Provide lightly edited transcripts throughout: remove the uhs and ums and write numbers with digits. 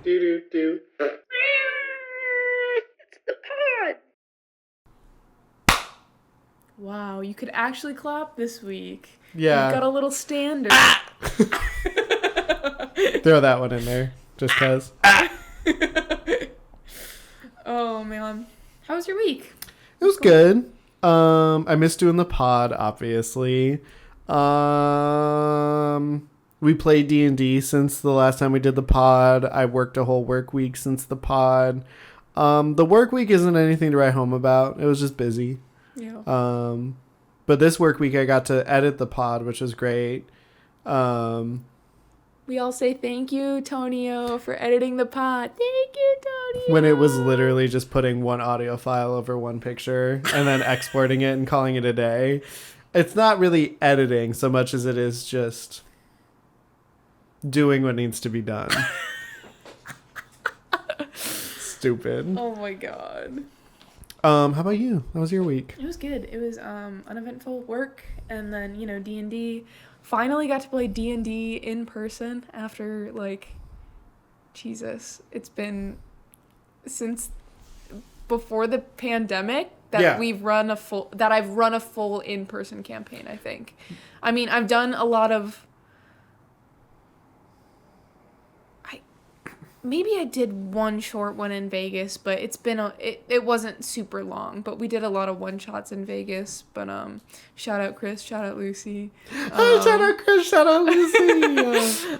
Do. It's the pod. Wow, you could actually clap this week. Yeah. You got a little standard. Throw that one in there, just cause. Oh man, how was your week? It was good. I missed doing the pod, obviously. We played D&D since the last time we did the pod. I worked a whole work week since the pod. The work week isn't anything to write home about. It was just busy. Yeah. But this work week I got to edit the pod, which was great. We all say thank you, Tonio, for editing the pod. Thank you, Tonio. When it was literally just putting one audio file over one picture and then exporting it and calling it a day. It's not really editing so much as it is just doing what needs to be done. Stupid. Oh my god. How about you? How was your week? It was good. It was uneventful work, and then D&D. Finally got to play D&D in person after Jesus. It's been since before the pandemic that I've run a full in-person campaign, I think. I mean, I've done a lot of maybe I did one short one in Vegas, but it wasn't super long, but we did a lot of one-shots in Vegas. But shout out Chris, shout out Lucy. Shout out Chris, shout out Lucy.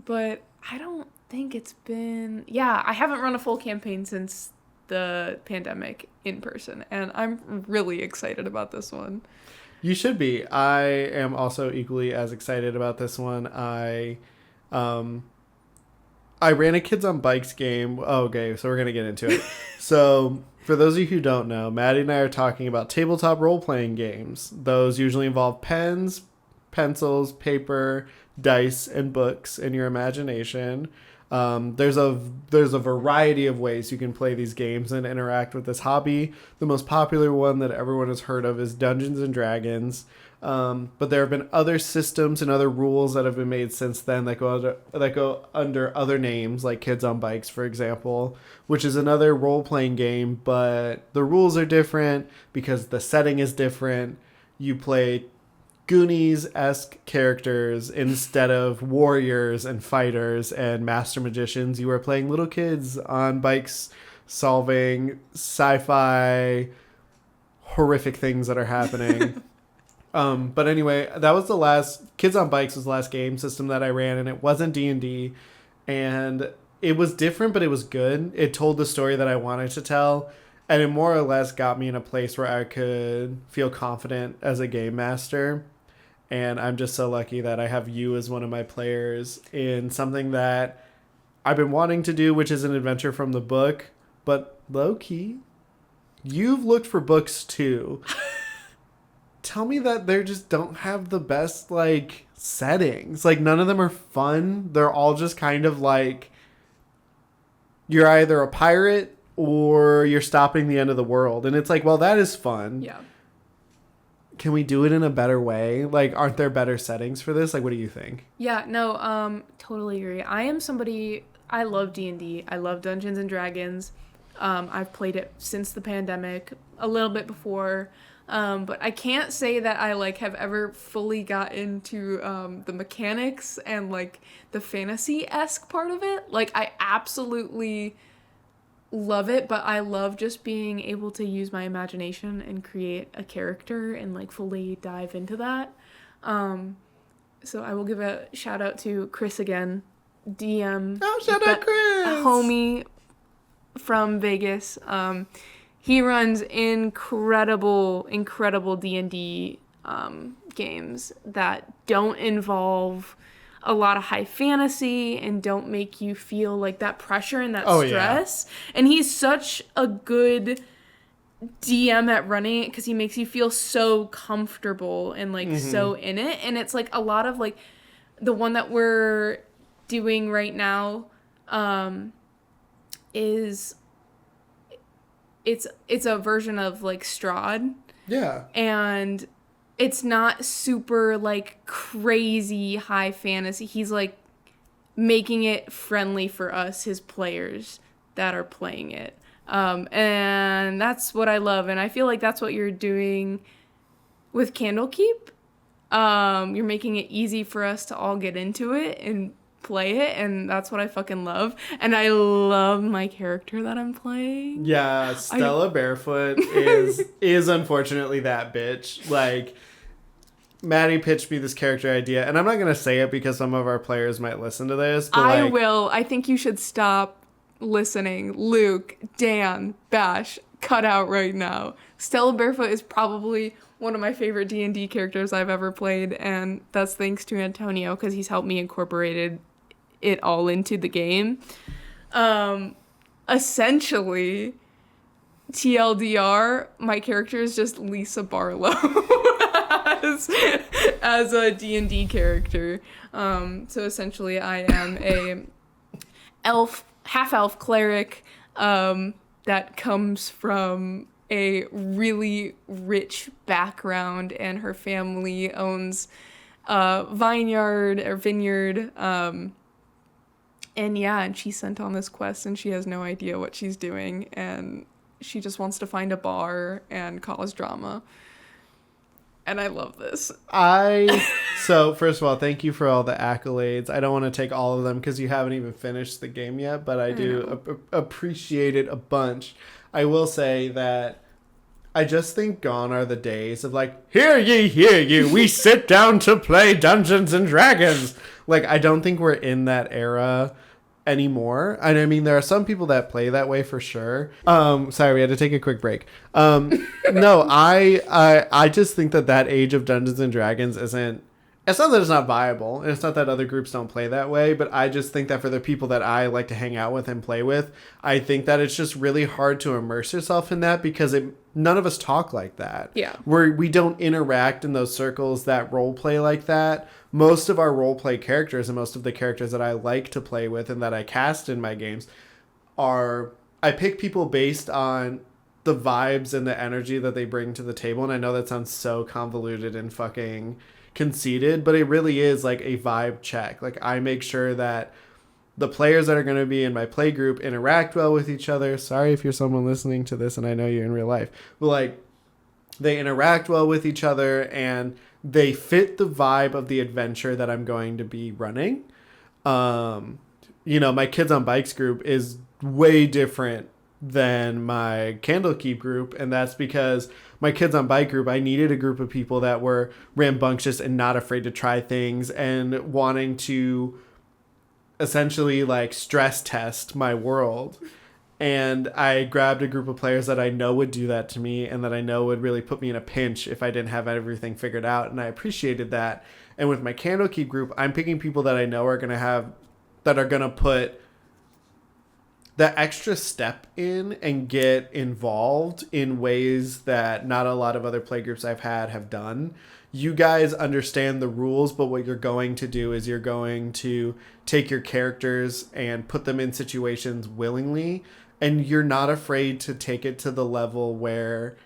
But I don't think it's been I haven't run a full campaign since the pandemic in person, and I'm really excited about this one. You should be. I am also equally as excited about this one. I ran a Kids on Bikes game. Oh, okay, so we're going to get into it. So, for those of you who don't know, Maddie and I are talking about tabletop role-playing games. Those usually involve pens, pencils, paper, dice, and books in your imagination. There's a variety of ways you can play these games and interact with this hobby. The most popular one that everyone has heard of is Dungeons and Dragons. But there have been other systems and other rules that have been made since then that go under other names, like Kids on Bikes, for example, which is another role-playing game, but the rules are different because the setting is different. You play Goonies-esque characters instead of warriors and fighters and master magicians. You are playing little kids on bikes solving sci-fi horrific things that are happening. But anyway, that was the last Kids on Bikes was the last game system that I ran, and it wasn't D&D, and it was different, but it was good. It told the story that I wanted to tell, and it more or less got me in a place where I could feel confident as a game master. And I'm just so lucky that I have you as one of my players in something that I've been wanting to do, which is an adventure from the book, but low-key, you've looked for books too. Tell me that they just don't have the best, settings. None of them are fun. They're all just kind of you're either a pirate or you're stopping the end of the world. And it's well, that is fun. Yeah. Can we do it in a better way? Aren't there better settings for this? What do you think? Yeah, no, totally agree. I love D&D. I love Dungeons and Dragons. I've played it since the pandemic, a little bit before. But I can't say that I have ever fully got into the mechanics and the fantasy-esque part of it. I absolutely love it, but I love just being able to use my imagination and create a character and fully dive into that. So I will give a shout out to Chris again, DM. Oh, shout out Chris! A homie from Vegas. He runs incredible D&D games that don't involve a lot of high fantasy and don't make you feel that pressure and that stress. Yeah. And he's such a good DM at running it because he makes you feel so comfortable and so in it. And it's a lot of the one that we're doing right now is it's a version of Strahd. Yeah. And it's not super crazy high fantasy. He's making it friendly for us, his players that are playing it. And that's what I love. And I feel like that's what you're doing with Candlekeep. You're making it easy for us to all get into it and play it, and that's what I fucking love. And I love my character that I'm playing. Yeah, Stella Barefoot is unfortunately that bitch. Like, Maddie pitched me this character idea, and I'm not gonna say it because some of our players might listen to this. But I will. I think you should stop listening. Luke, Dan, Bash, cut out right now. Stella Barefoot is probably one of my favorite D&D characters I've ever played, and that's thanks to Antonio because he's helped me incorporated it all into the game. Essentially, TLDR, my character is just Lisa Barlow as a D&D character. So essentially, I am a half-elf cleric that comes from a really rich background, and her family owns a vineyard. And she's sent on this quest, and she has no idea what she's doing, and she just wants to find a bar and cause drama. And I love this. So, first of all, thank you for all the accolades. I don't want to take all of them because you haven't even finished the game yet, but I do appreciate it a bunch. I will say that I just think gone are the days of like, hear ye, we sit down to play Dungeons and Dragons. Like, I don't think we're in that era anymore. And I mean, there are some people that play that way for sure. Sorry, we had to take a quick break. No, I just think that age of Dungeons and Dragons isn't. It's not that it's not viable, and it's not that other groups don't play that way, but I just think that for the people that I like to hang out with and play with, I think that it's just really hard to immerse yourself in that because none of us talk like that. Yeah. We don't interact in those circles that role play like that. Most of our role play characters and most of the characters that I like to play with and that I cast in my games I pick people based on the vibes and the energy that they bring to the table. And I know that sounds so convoluted and fucking conceited, but it really is like a vibe check. Like, I make sure that the players that are going to be in my play group interact well with each other. Sorry if you're someone listening to this and I know you're in real life, but like, they interact well with each other and they fit the vibe of the adventure that I'm going to be running. My Kids on Bikes group is way different than my Candlekeep group, and that's because my Kids on Bike group, I needed a group of people that were rambunctious and not afraid to try things and wanting to essentially like stress test my world. And I grabbed a group of players that I know would do that to me and that I know would really put me in a pinch if I didn't have everything figured out, and I appreciated that. And with my Candlekeep group, I'm picking people that I know are going to put the extra step in and get involved in ways that not a lot of other play groups I've had have done. You guys understand the rules, but what you're going to do is you're going to take your characters and put them in situations willingly, and you're not afraid to take it to the level where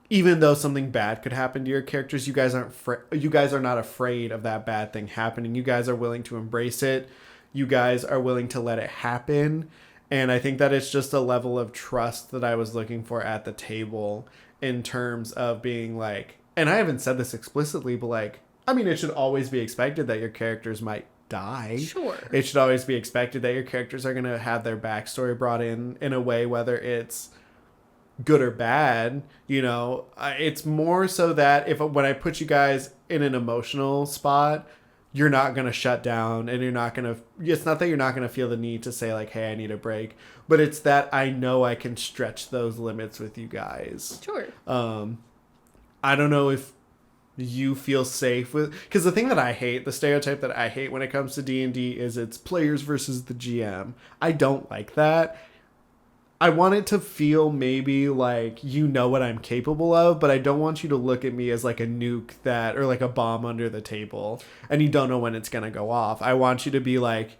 even though something bad could happen to your characters, you guys are not afraid of that bad thing happening. You guys are willing to embrace it. You guys are willing to let it happen. And I think that it's just a level of trust that I was looking for at the table in terms of being like, and I haven't said this explicitly, but like, I mean, it should always be expected that your characters might die. Sure. It should always be expected that your characters are going to have their backstory brought in a way, whether it's good or bad. It's more so that when I put you guys in an emotional spot, you're not going to shut down, and it's not that you're not going to feel the need to say like, hey, I need a break, but it's that I know I can stretch those limits with you guys. Sure. I don't know if you feel safe with, because the thing that I hate, the stereotype that I hate when it comes to D&D is it's players versus the GM. I don't like that. I want it to feel maybe like you know what I'm capable of, but I don't want you to look at me as like a nuke or like a bomb under the table and you don't know when it's going to go off. I want you to be like,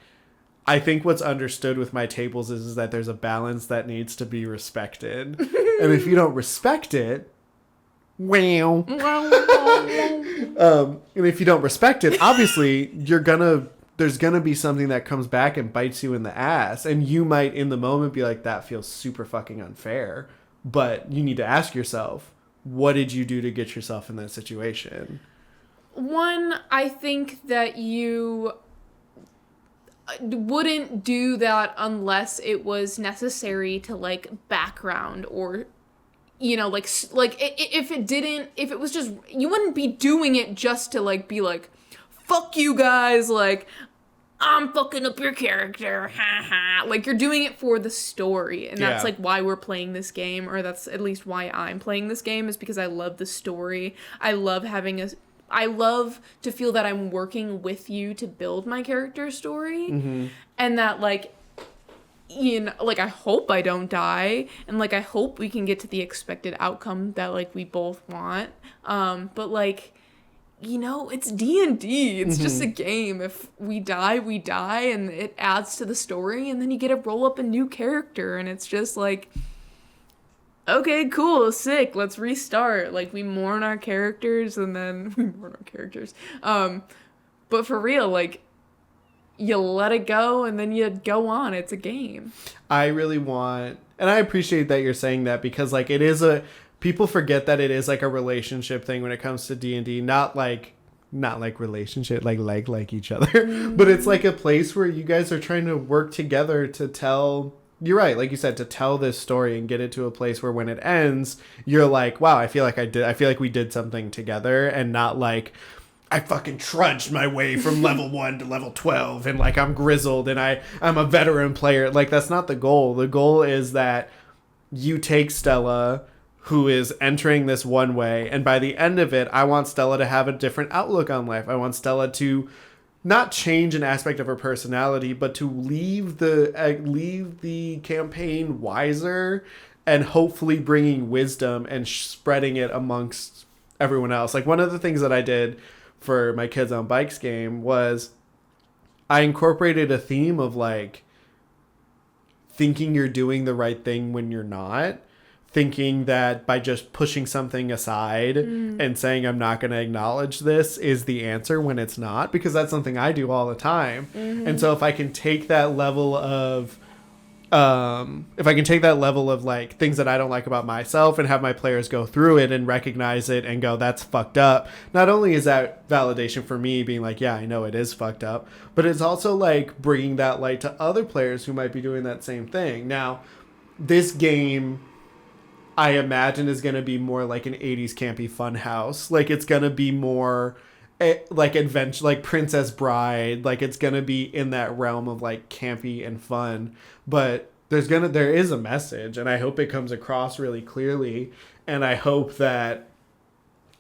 I think what's understood with my tables is that there's a balance that needs to be respected. And if you don't respect it, and if you don't respect it, obviously there's there's going to be something that comes back and bites you in the ass. And you might, in the moment, be like, that feels super fucking unfair. But you need to ask yourself, what did you do to get yourself in that situation? One, I think that you wouldn't do that unless it was necessary to, like, background or, you know, like if it was just, you wouldn't be doing it just to, like, be like, fuck you guys, like, I'm fucking up your character, ha ha. Like, you're doing it for the story, and that's, like, why we're playing this game, or that's at least why I'm playing this game, is because I love the story. I love to feel that I'm working with you to build my character story, and that, like, you know, like, I hope I don't die, and, like, I hope we can get to the expected outcome that, like, we both want, but, like, you know, it's D&D. It's just a game. If we die, we die, and it adds to the story, and then you get to roll up a new character, and it's just like, okay, cool, sick, let's restart. Like, we mourn our characters, and then we mourn our characters. But for real, like, you let it go, and then you go on. It's a game. I really want, and I appreciate that you're saying that, because, like, it is people forget that it is, like, a relationship thing when it comes to D&D. Not like relationship, like each other. But it's, like, a place where you guys are trying to work together to tell, you're right, like you said, to tell this story and get it to a place where when it ends, you're like, wow, I feel like we did something together, and not like, I fucking trudged my way from level 1 to level 12, and, like, I'm grizzled, and I'm a veteran player. Like, that's not the goal. The goal is that you take Stella, who is entering this one way, and by the end of it, I want Stella to have a different outlook on life. I want Stella to not change an aspect of her personality, but to leave the campaign wiser, and hopefully bringing wisdom and spreading it amongst everyone else. Like, one of the things that I did for my Kids on Bikes game was I incorporated a theme of, like, thinking you're doing the right thing when you're not. Thinking that by just pushing something aside and saying I'm not going to acknowledge this is the answer when it's not, because that's something I do all the time. And so if I can take that level of like things that I don't like about myself and have my players go through it and recognize it and go, that's fucked up. Not only is that validation for me being like, yeah, I know it is fucked up, but it's also, like, bringing that light to other players who might be doing that same thing. Now, this game, I imagine, is going to be more like an 80s campy fun house. Like, it's going to be more like adventure, like Princess Bride. Like, it's going to be in that realm of, like, campy and fun. But there is a message, and I hope it comes across really clearly. And I hope that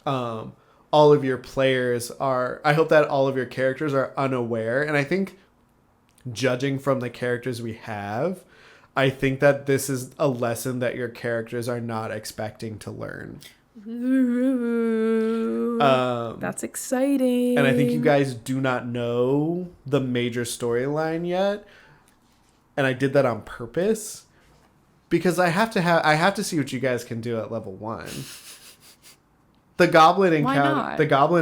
all of your characters are unaware. And I think, judging from the characters we have, I think that this is a lesson that your characters are not expecting to learn. Ooh, that's exciting. And I think you guys do not know the major storyline yet. And I did that on purpose, because I have to see what you guys can do at level 1. The goblin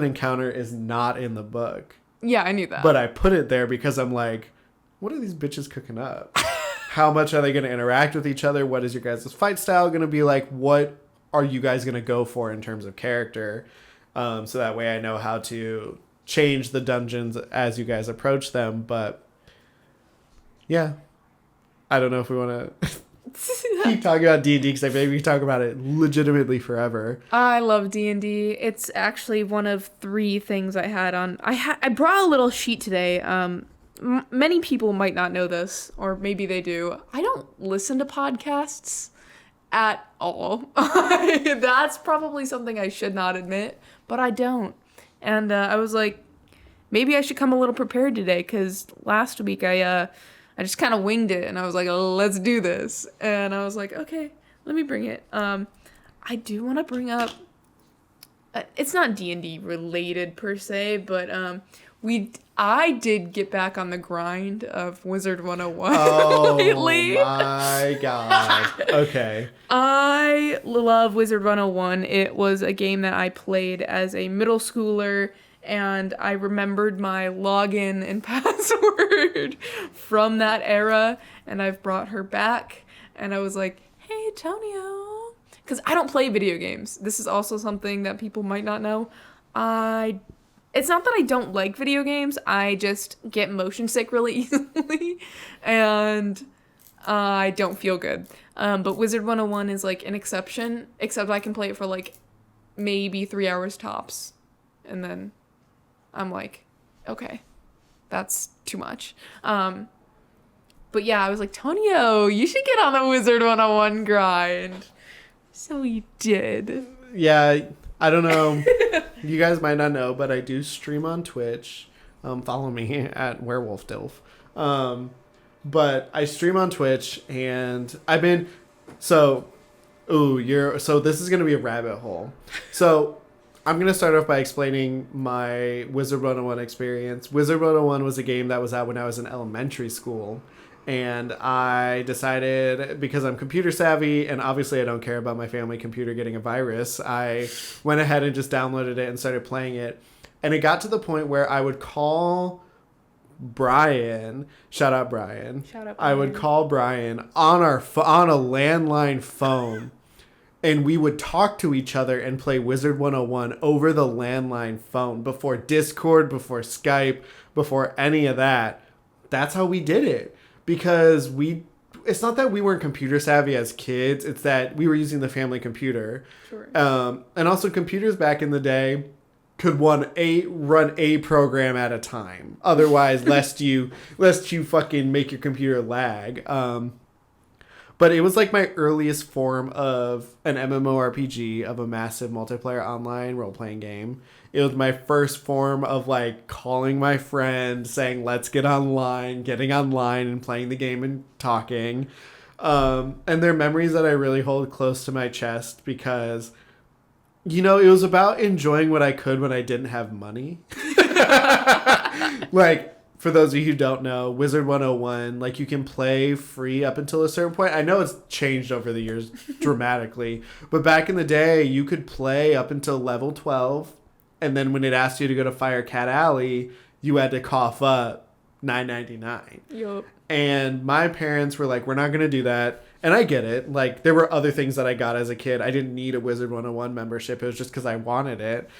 encounter is not in the book. Yeah, I knew that. But I put it there because I'm like, what are these bitches cooking up? How much are they going to interact with each other? What is your guys' fight style going to be like? What are you guys going to go for in terms of character? So that way I know how to change the dungeons as you guys approach them. But yeah, I don't know if we want to keep talking about D&D, because I feel like we can talk about it legitimately forever. I love D&D. It's actually one of 3 things I had on. I brought a little sheet today. Many people might not know this, or maybe they do. I don't listen to podcasts at all. That's probably something I should not admit, but I don't. And I was like, maybe I should come a little prepared today, because last week I just kind of winged it, and I was like, oh, let's do this. And I was like, okay, let me bring it. I do want to bring up, it's not D&D related per se, but I did get back on the grind of Wizard 101 lately. Oh my god. Okay. I love Wizard 101. It was a game that I played as a middle schooler, and I remembered my login and password from that era, and I've brought her back, and I was like, hey, Tonio. Because I don't play video games. This is also something that people might not know. It's not that I don't like video games, I just get motion sick really easily, and I don't feel good. But Wizard 101 is like an exception, except I can play it for like maybe 3 hours tops. And then I'm like, okay, that's too much. But yeah, I was like, Tonio, you should get on the Wizard 101 grind. So he did. Yeah, I don't know. You guys might not know, but I do stream on Twitch. Follow me at Werewolf Dilf. But I stream on Twitch, and I've been so this is gonna be a rabbit hole. So I'm gonna start off by explaining my Wizard 101 experience. Wizard 101 was a game that was out when I was in elementary school. And I decided, because I'm computer savvy and obviously I don't care about my family computer getting a virus, I went ahead and just downloaded it and started playing it. And it got to the point where I would call Brian, shout out Brian. I would call Brian on on a landline phone, and we would talk to each other and play Wizard 101 over the landline phone before Discord, before Skype, before any of that. That's how we did it. Because it's not that we weren't computer savvy as kids, it's that we were using the family computer. Sure. And also computers back in the day could run a program at a time. Otherwise, lest you fucking make your computer lag. But it was like my earliest form of an MMORPG, of a massive multiplayer online role-playing game. It was my first form of like calling my friend, saying, let's get online, getting online and playing the game and talking. And they're memories that I really hold close to my chest because, it was about enjoying what I could when I didn't have money. Like, for those of you who don't know, Wizard 101, like, you can play free up until a certain point. I know it's changed over the years dramatically, but back in the day, you could play up until level 12, and then when it asked you to go to Fire Cat Alley, you had to cough up $9.99. Yup. And my parents were like, we're not going to do that. And I get it. Like, there were other things that I got as a kid. I didn't need a Wizard 101 membership. It was just because I wanted it.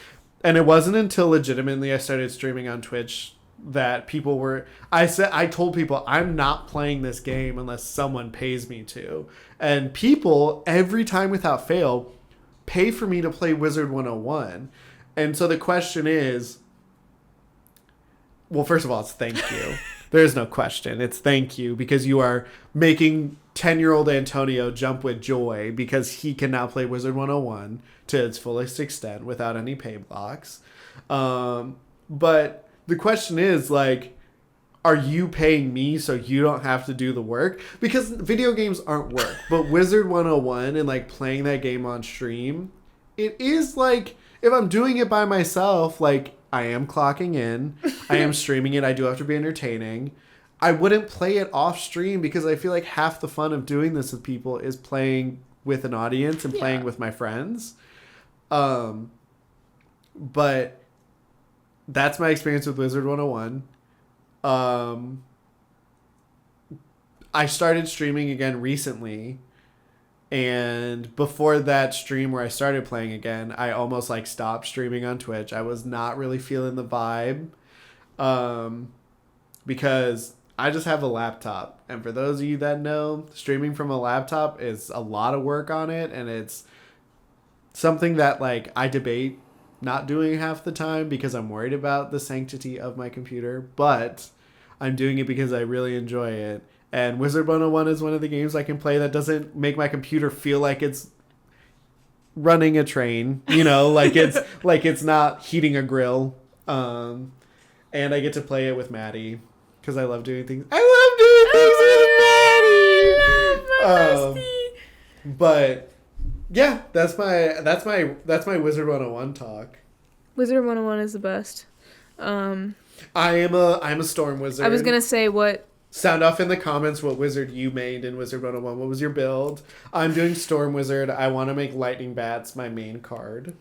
And it wasn't until legitimately I started streaming on Twitch that people were... I told people, I'm not playing this game unless someone pays me to. And people, every time without fail, pay for me to play Wizard 101. And so the question is... Well, first of all, it's thank you. There's no question. It's thank you because you are making 10-year-old Antonio jump with joy because he can now play Wizard 101 to its fullest extent without any pay blocks. But the question is, like, are you paying me so you don't have to do the work? Because video games aren't work. But Wizard 101 and, like, playing that game on stream, it is, like, if I'm doing it by myself, like, I am clocking in. I am streaming it. I do have to be entertaining. I wouldn't play it off stream because I feel like half the fun of doing this with people is playing with an audience and playing with my friends. But that's my experience with Wizard 101. I started streaming again recently. And before that stream where I started playing again, I almost like stopped streaming on Twitch. I was not really feeling the vibe because I just have a laptop. And for those of you that know, streaming from a laptop is a lot of work on it. And it's something that like I debate not doing half the time because I'm worried about the sanctity of my computer. But I'm doing it because I really enjoy it. And Wizard 101 is one of the games I can play that doesn't make my computer feel like it's running a train, like it's not heating a grill. And I get to play it with Maddie because I love doing things. I love doing things with Maddie. But yeah, that's my Wizard 101 talk. Wizard 101 is the best. I'm a storm wizard. I was gonna say what. Sound off in the comments what wizard you made in Wizard 101. What was your build? I'm doing Storm Wizard. I want to make Lightning Bats my main card.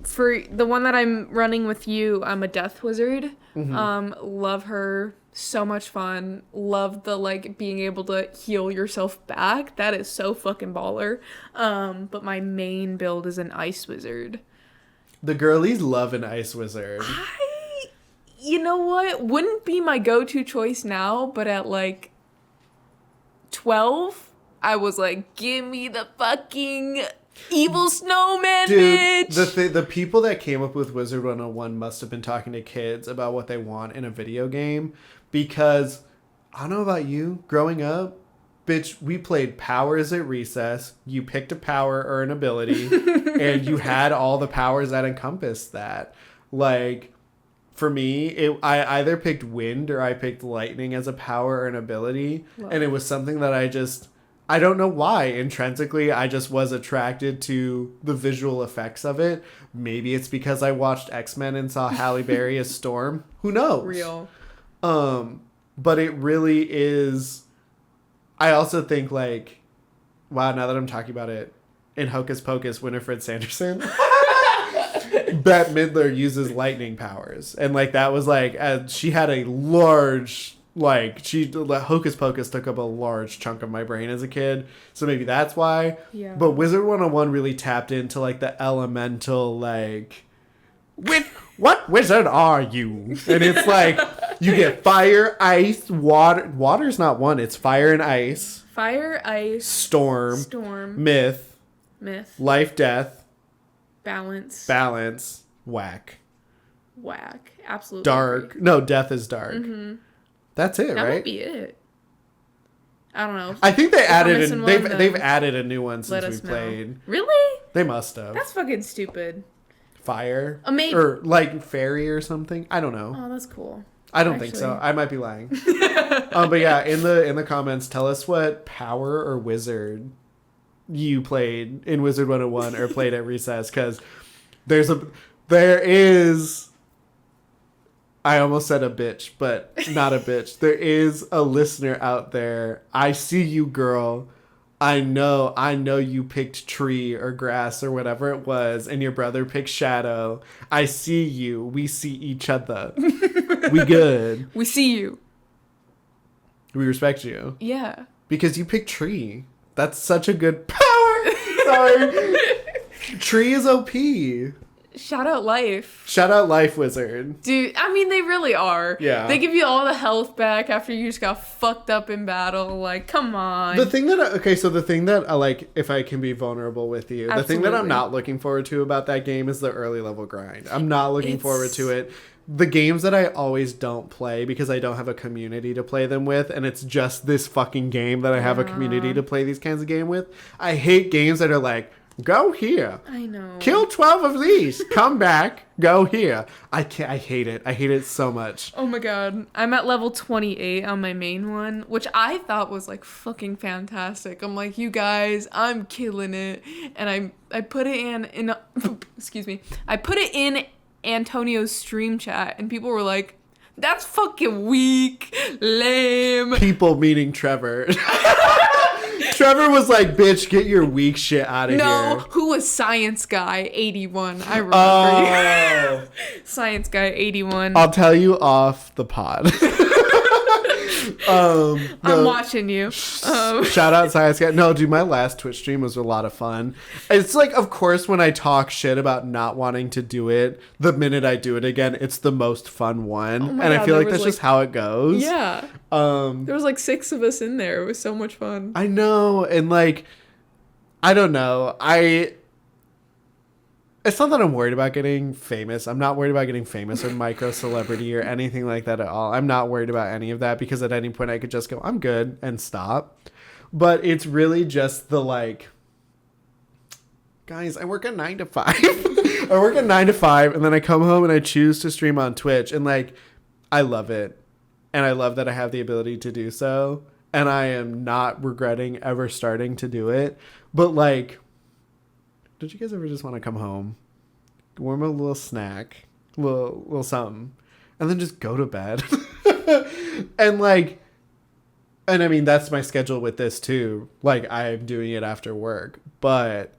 for the one that I'm running with you, I'm a Death Wizard. Love her. So much fun. Love the, like, being able to heal yourself back. That is so fucking baller. But my main build is an Ice Wizard. The girlies love an Ice Wizard. You know what? Wouldn't be my go-to choice now, but at, like, 12, I was like, give me the fucking evil snowman, Dude, bitch! the people that came up with Wizard 101 must have been talking to kids about what they want in a video game, because I don't know about you, growing up, bitch, we played powers at recess. You picked a power or an ability, and you had all the powers that encompassed that. Like, for me, I either picked wind or I picked lightning as a power or an ability, and it was something that I don't know why. Intrinsically, I just was attracted to the visual effects of it. Maybe it's because I watched X-Men and saw Halle Berry as Storm. Who knows? Real. But it really is... I also think, like... Wow, now that I'm talking about it, in Hocus Pocus, Winifred Sanderson... Bette Midler uses lightning powers. And, like, that was, like... she had a large... Like, Hocus Pocus took up a large chunk of my brain as a kid. So maybe that's why. Yeah. But Wizard 101 really tapped into, like, the elemental, like... What wizard are you? And it's like, you get fire, ice, water. Water's not one. It's fire and ice. Fire, ice. Storm. Myth. Life, death. Balance. Whack. Absolutely. Dark. No, death is dark. Mm-hmm. That's it, that right? That might be it. I don't know. I think they they've added a new one since we played. Really? They must have. That's fucking stupid. Fire? Maybe. Or like fairy or something? I don't know. Oh, that's cool. I don't think so. I might be lying. But yeah, in the comments, tell us what power or wizard you played in Wizard 101 or played at recess, because there is... I almost said a bitch, but not a bitch. There is a listener out there. I see you, girl. I know you picked tree or grass or whatever it was, and your brother picked shadow. I see you. We see each other. We good. We see you. We respect you. Yeah. Because you picked tree. That's such a good power. Sorry. Tree is OP. Shout out life. Shout out life, wizard. Dude, I mean, they really are. Yeah. They give you all the health back after you just got fucked up in battle. Like, come on. The thing that I like, if I can be vulnerable with you, Absolutely. The thing that I'm not looking forward to about that game is the early level grind. I'm not looking forward to it. The games that I always don't play because I don't have a community to play them with, and it's just this fucking game that I have a community to play these kinds of games with. I hate games that are like, go here. I know. Kill 12 of these. Come back. Go here. I hate it. I hate it so much. Oh my god. I'm at level 28 on my main one, which I thought was like fucking fantastic. I'm like, you guys, I'm killing it. And I put it in excuse me. I put it in Antonio's stream chat, and people were like, that's fucking weak. Lame. People meaning Trevor. Trevor was like, bitch, get your weak shit out of here. No, who was Science Guy 81? I remember. Science Guy 81. I'll tell you off the pod. I'm watching you. Shout out Science Guy. No, dude, my last Twitch stream was a lot of fun. It's like, of course, when I talk shit about not wanting to do it, the minute I do it again, it's the most fun one. And I feel like that's just how it goes. Yeah. There was like 6 of us in there. It was so much fun. I know. And like, I don't know. It's not that I'm worried about getting famous. I'm not worried about getting famous or micro celebrity or anything like that at all. I'm not worried about any of that, because at any point I could just go, I'm good, and stop. But it's really just the like, guys, I work a 9 to 5. I work a 9 to 5, and then I come home and I choose to stream on Twitch, and like, I love it. And I love that I have the ability to do so. And I am not regretting ever starting to do it. But like, don't you guys ever just want to come home, warm a little snack, little something, and then just go to bed? and I mean, that's my schedule with this too. Like, I'm doing it after work, but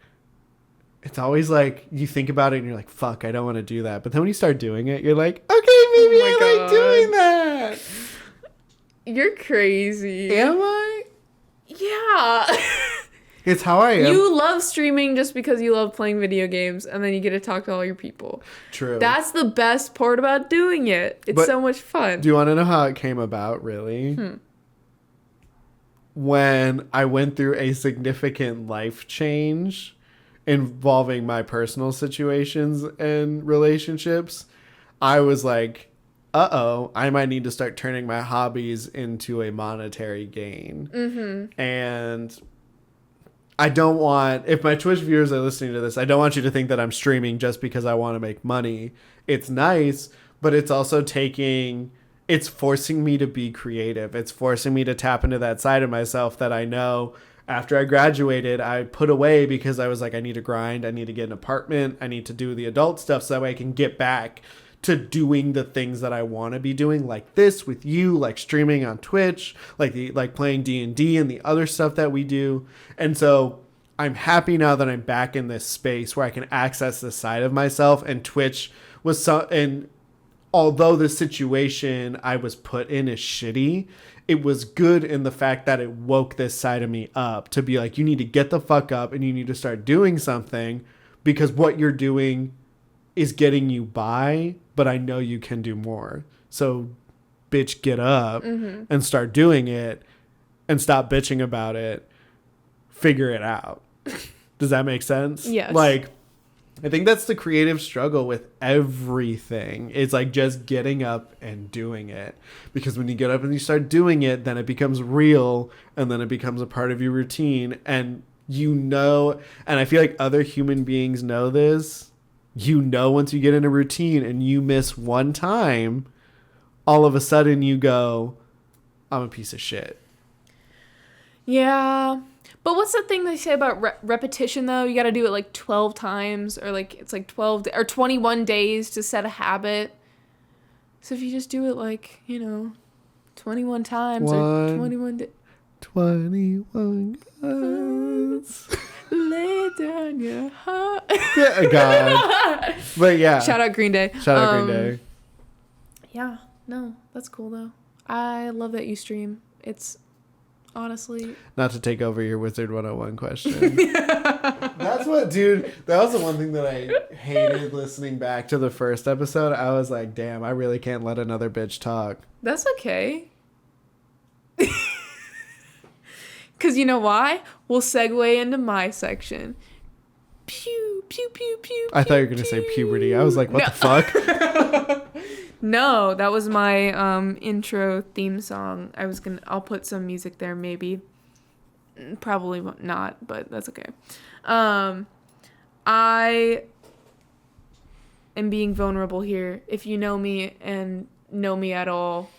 it's always like you think about it and you're like, fuck, I don't want to do that. But then when you start doing it, you're like, okay, maybe I like doing that. You're crazy. Am I? Yeah. It's how I am. You love streaming just because you love playing video games, and then you get to talk to all your people. True. That's the best part about doing it. It's so much fun. Do you want to know how it came about, really? When I went through a significant life change involving my personal situations and relationships, I was like, uh-oh, I might need to start turning my hobbies into a monetary gain. Mm-hmm. And I don't want, if my Twitch viewers are listening to this, I don't want you to think that I'm streaming just because I want to make money. It's nice, but it's also it's forcing me to be creative. It's forcing me to tap into that side of myself that I know after I graduated, I put away because I was like, I need to grind. I need to get an apartment. I need to do the adult stuff so that way I can get back to doing the things that I want to be doing, like this with you, like streaming on Twitch, like playing D&D and the other stuff that we do. And so I'm happy now that I'm back in this space where I can access this side of myself. And Twitch was and although the situation I was put in is shitty, it was good in the fact that it woke this side of me up to be like, you need to get the fuck up and you need to start doing something because what you're doing is getting you by, but I know you can do more. So bitch, get up and start doing it and stop bitching about it. Figure it out. Does that make sense? Yes. Like, I think that's the creative struggle with everything. It's like just getting up and doing it. Because when you get up and you start doing it, then it becomes real and then it becomes a part of your routine. And you know, and I feel like other human beings know this. You know, once you get in a routine and you miss one time, all of a sudden you go, I'm a piece of shit. Yeah. But what's the thing they say about repetition, though? You got to do it like 12 times or like it's like 12 or 21 days to set a habit. So if you just do it like, 21 times or 21 days. 21 guys. Lay down your heart. Yeah, God. But yeah. Shout out Green Day. Shout out Green Day. Yeah. No, that's cool, though. I love that you stream. It's honestly... Not to take over your Wizard 101 question. That's what, dude, that was the one thing that I hated listening back to the first episode. I was like, damn, I really can't let another bitch talk. That's okay. Because you know why? We'll segue into my section. Pew, pew, pew, pew. I thought you were going to say puberty. I was like, what the fuck? No, that was my intro theme song. I'll put some music there maybe. Probably not, but that's okay. I am being vulnerable here. If you know me and know me at all,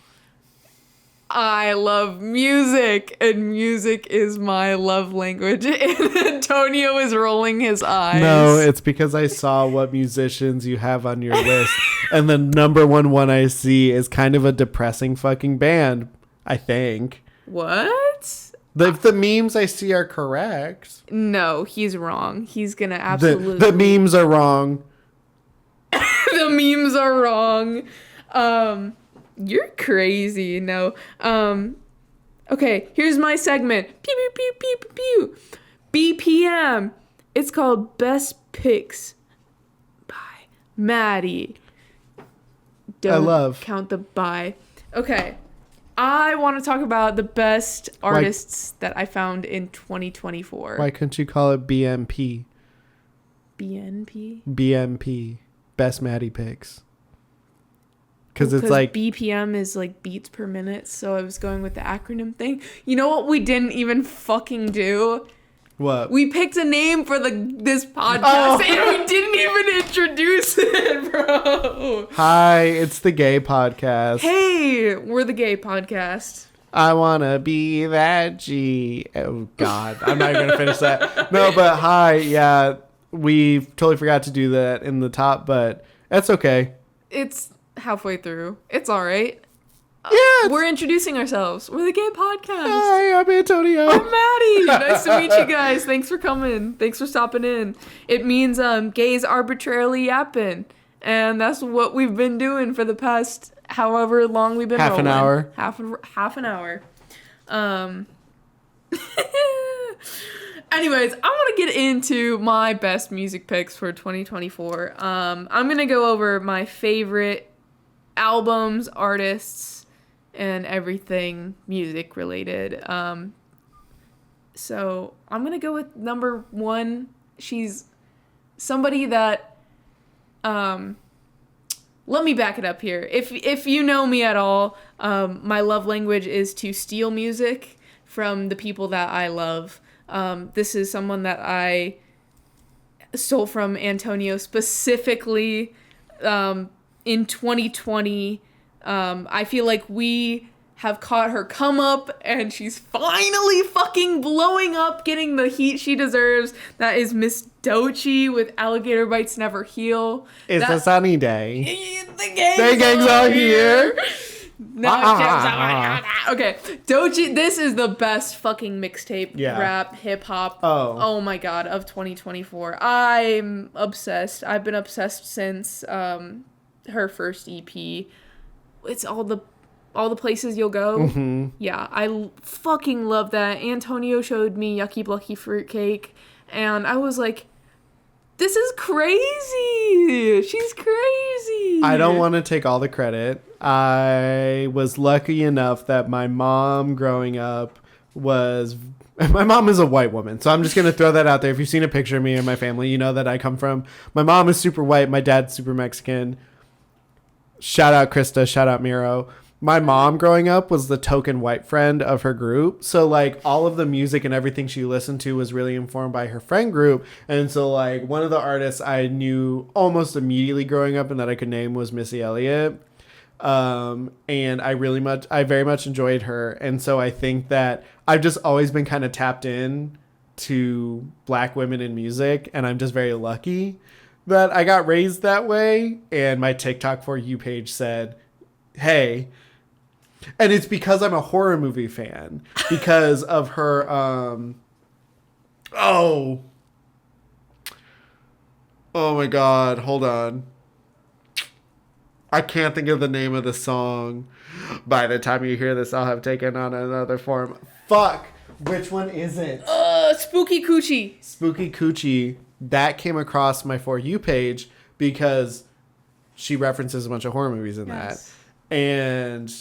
I love music, and music is my love language. And Antonio is rolling his eyes. No, it's because I saw what musicians you have on your list, and the number one I see is kind of a depressing fucking band, I think. What? If the memes I see are correct. No, he's wrong. He's gonna absolutely... The memes are wrong. The memes are wrong. You're crazy. No. Okay, here's my segment. Pew, pew, pew, pew, pew, pew. BPM. It's called Best Picks by Maddie. Don't count the by. Okay. I want to talk about the best artists that I found in 2024. Why couldn't you call it BMP? BNP? BMP. Best Maddie Picks. Because it's like... BPM is like beats per minute, so I was going with the acronym thing. You know what we didn't even fucking do? What? We picked a name for this podcast, and we didn't even introduce it, bro. Hi, it's the Gay Podcast. Hey, we're the Gay Podcast. I want to be that G. Oh, God. I'm not even going to finish that. No, but hi. Yeah, we totally forgot to do that in the top, but that's okay. It's halfway through. It's all right. Yes. We're introducing ourselves. We're the Gay Podcast. Hi, I'm Antonio. I'm Maddie. Nice to meet you guys. Thanks for coming. Thanks for stopping in. It means gays arbitrarily yapping. And that's what we've been doing for the past however long we've been Half an rolling. hour. Half an hour. Anyways, I want to get into my best music picks for 2024. I'm going to go over my favorite albums, artists, and everything music related. So I'm going to go with number 1. She's somebody that, let me back it up here. If you know me at all, my love language is to steal music from the people that I love. This is someone that I stole from Antonio specifically in 2020. I feel like we have caught her come up and she's finally fucking blowing up, getting the heat she deserves. That is Miss Doechii with Alligator Bites Never Heal. It's a sunny day. The gang's all here. Okay, Doechii, this is the best fucking mixtape, rap, hip-hop, oh my god, of 2024. I'm obsessed. I've been obsessed since her first EP. It's all the places you'll go. Mm-hmm. Yeah, I fucking love that. Antonio showed me Yucky Blucky Fruitcake, and I was like, this is crazy. She's crazy. I don't want to take all the credit. I was lucky enough that my mom growing up was... My mom is a white woman, so I'm just going to throw that out there. If you've seen a picture of me and my family, you know that I come from... My mom is super white. My dad's super Mexican. Shout out Krista. Shout out Miro. My mom growing up was the token white friend of her group. So like all of the music and everything she listened to was really informed by her friend group. And so like one of the artists I knew almost immediately growing up and that I could name was Missy Elliott. And I very much enjoyed her. And so I think that I've just always been kind of tapped in to Black women in music. And I'm just very lucky that I got raised that way. And my TikTok For You page said, hey. And it's because I'm a horror movie fan. Because of her, oh my God. Hold on. I can't think of the name of the song. By the time you hear this, I'll have taken on another form. Fuck. Which one is it? Spooky Coochie. Spooky Coochie. That came across my For You page because she references a bunch of horror movies in that. And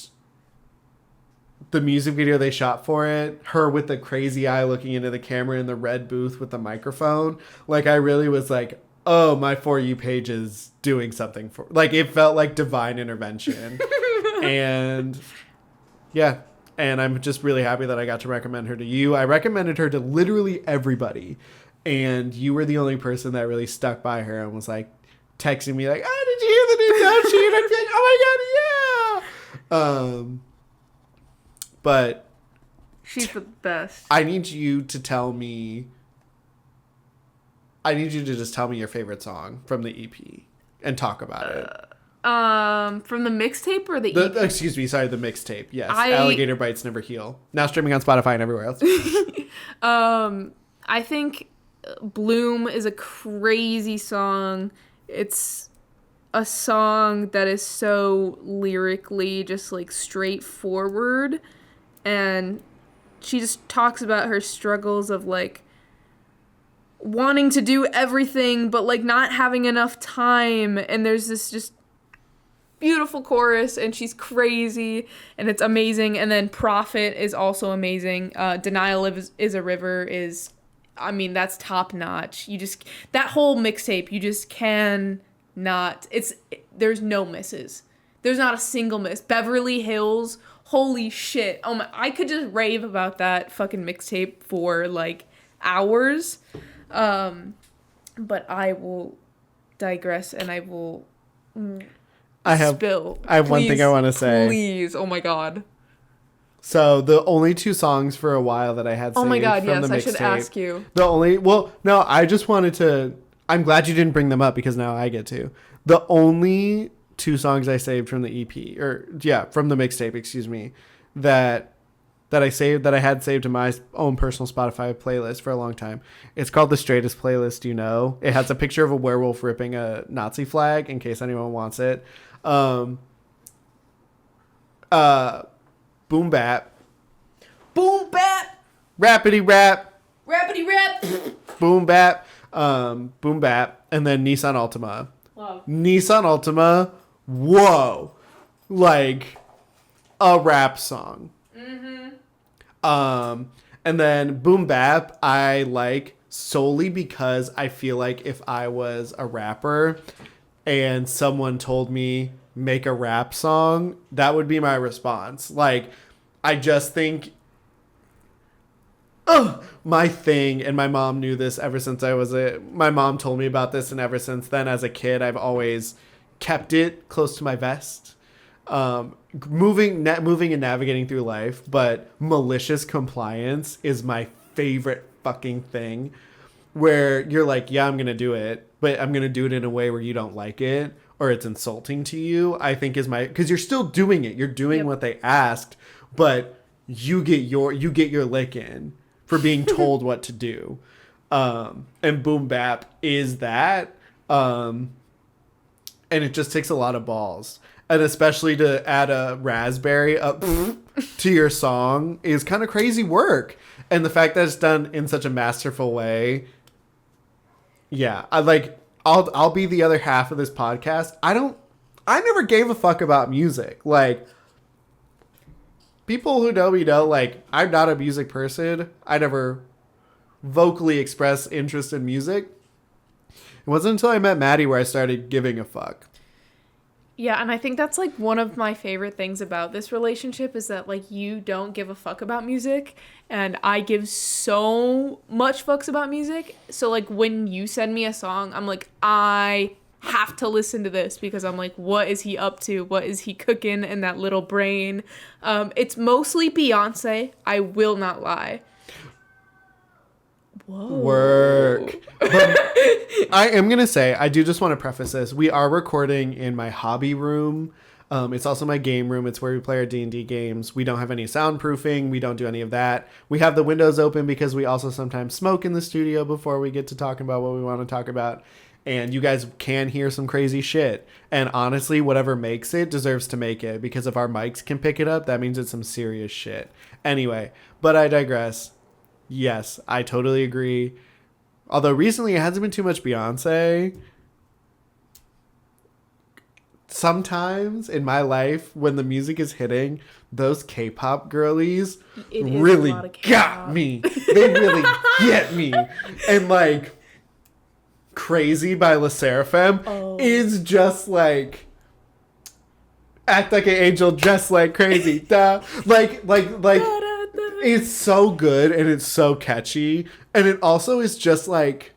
the music video they shot for it, her with the crazy eye looking into the camera in the red booth with the microphone. Like, I really was like, oh, my For You page is doing something for... Like, it felt like divine intervention. And, yeah. And I'm just really happy that I got to recommend her to you. I recommended her to literally everybody. And you were the only person that really stuck by her and was, like, texting me, like, oh, did you hear the new Doechii? And I'd be like, oh, my God, yeah! But... She's the best. I need you to just tell me your favorite song from the EP and talk about it. From the mixtape or the EP? Excuse me, sorry, the mixtape. Yes, Alligator Bites Never Heal. Now streaming on Spotify and everywhere else. I think Bloom is a crazy song. It's a song that is so lyrically just like straightforward, and she just talks about her struggles of like wanting to do everything but like not having enough time, and there's this just beautiful chorus and she's crazy and it's amazing. And then Prophet is also amazing. Denial is a River is, I mean, that's top notch. That whole mixtape, you just cannot, there's no misses. There's not a single miss. Beverly Hills, holy shit. Oh my, I could just rave about that fucking mixtape for like hours. But I will digress and I will spill. I have one thing I want to say. Please, oh my God. So the only two songs for a while that I had saved oh my God, from yes, the I should mixtape. ask you. I just wanted to, I'm glad you didn't bring them up because now I get to. The only 2 songs I saved from the EP, or yeah, from the mixtape, excuse me, that I had saved in my own personal Spotify playlist for a long time. It's called The Straightest Playlist You Know. It has a picture of a werewolf ripping a Nazi flag in case anyone wants it. Boom bap. Boom bap. Rappity rap. Rappity rap. Boom bap. Boom bap. And then Nissan Altima. Love. Nissan Altima. Whoa. Like a rap song. And then Boom Bap I like solely because I feel like if I was a rapper and someone told me make a rap song, that would be my response. Like, I just think my thing, and my mom knew this ever since my mom told me about this, and ever since then as a kid I've always kept it close to my vest. Moving and navigating through life, but malicious compliance is my favorite fucking thing, where you're like, yeah, I'm gonna do it, but I'm gonna do it in a way where you don't like it or it's insulting to you. I think is because you're still doing it, you're doing what they asked, but you get your lick in for being told what to do. And Boom Bap is that, and it just takes a lot of balls. And especially to add a raspberry up to your song is kind of crazy work. And the fact that it's done in such a masterful way. Yeah, I'll be the other half of this podcast. I never gave a fuck about music. Like, people who know me know, like, I'm not a music person. I never vocally express interest in music. It wasn't until I met Maddie where I started giving a fuck. Yeah, and I think that's, like, one of my favorite things about this relationship is that, like, you don't give a fuck about music, and I give so much fucks about music. So, like, when you send me a song, I'm like, I have to listen to this because I'm like, what is he up to? What is he cooking in that little brain? It's mostly Beyonce. I will not lie. Whoa. Work. But I am going to say, I do just want to preface this. We are recording in my hobby room. It's also my game room. It's where we play our D&D games. We don't have any soundproofing. We don't do any of that. We have the windows open because we also sometimes smoke in the studio before we get to talking about what we want to talk about. And you guys can hear some crazy shit. And honestly, whatever makes it deserves to make it. Because if our mics can pick it up, that means it's some serious shit. Anyway, but I digress. Yes, I totally agree. Although recently it hasn't been too much Beyonce. Sometimes in my life, when the music is hitting, those K-pop girlies really got me. They really get me. And like, Crazy by Le Sserafim is just like, act like an angel, dress like crazy. Duh. Like. It's so good and it's so catchy, and it also is just like,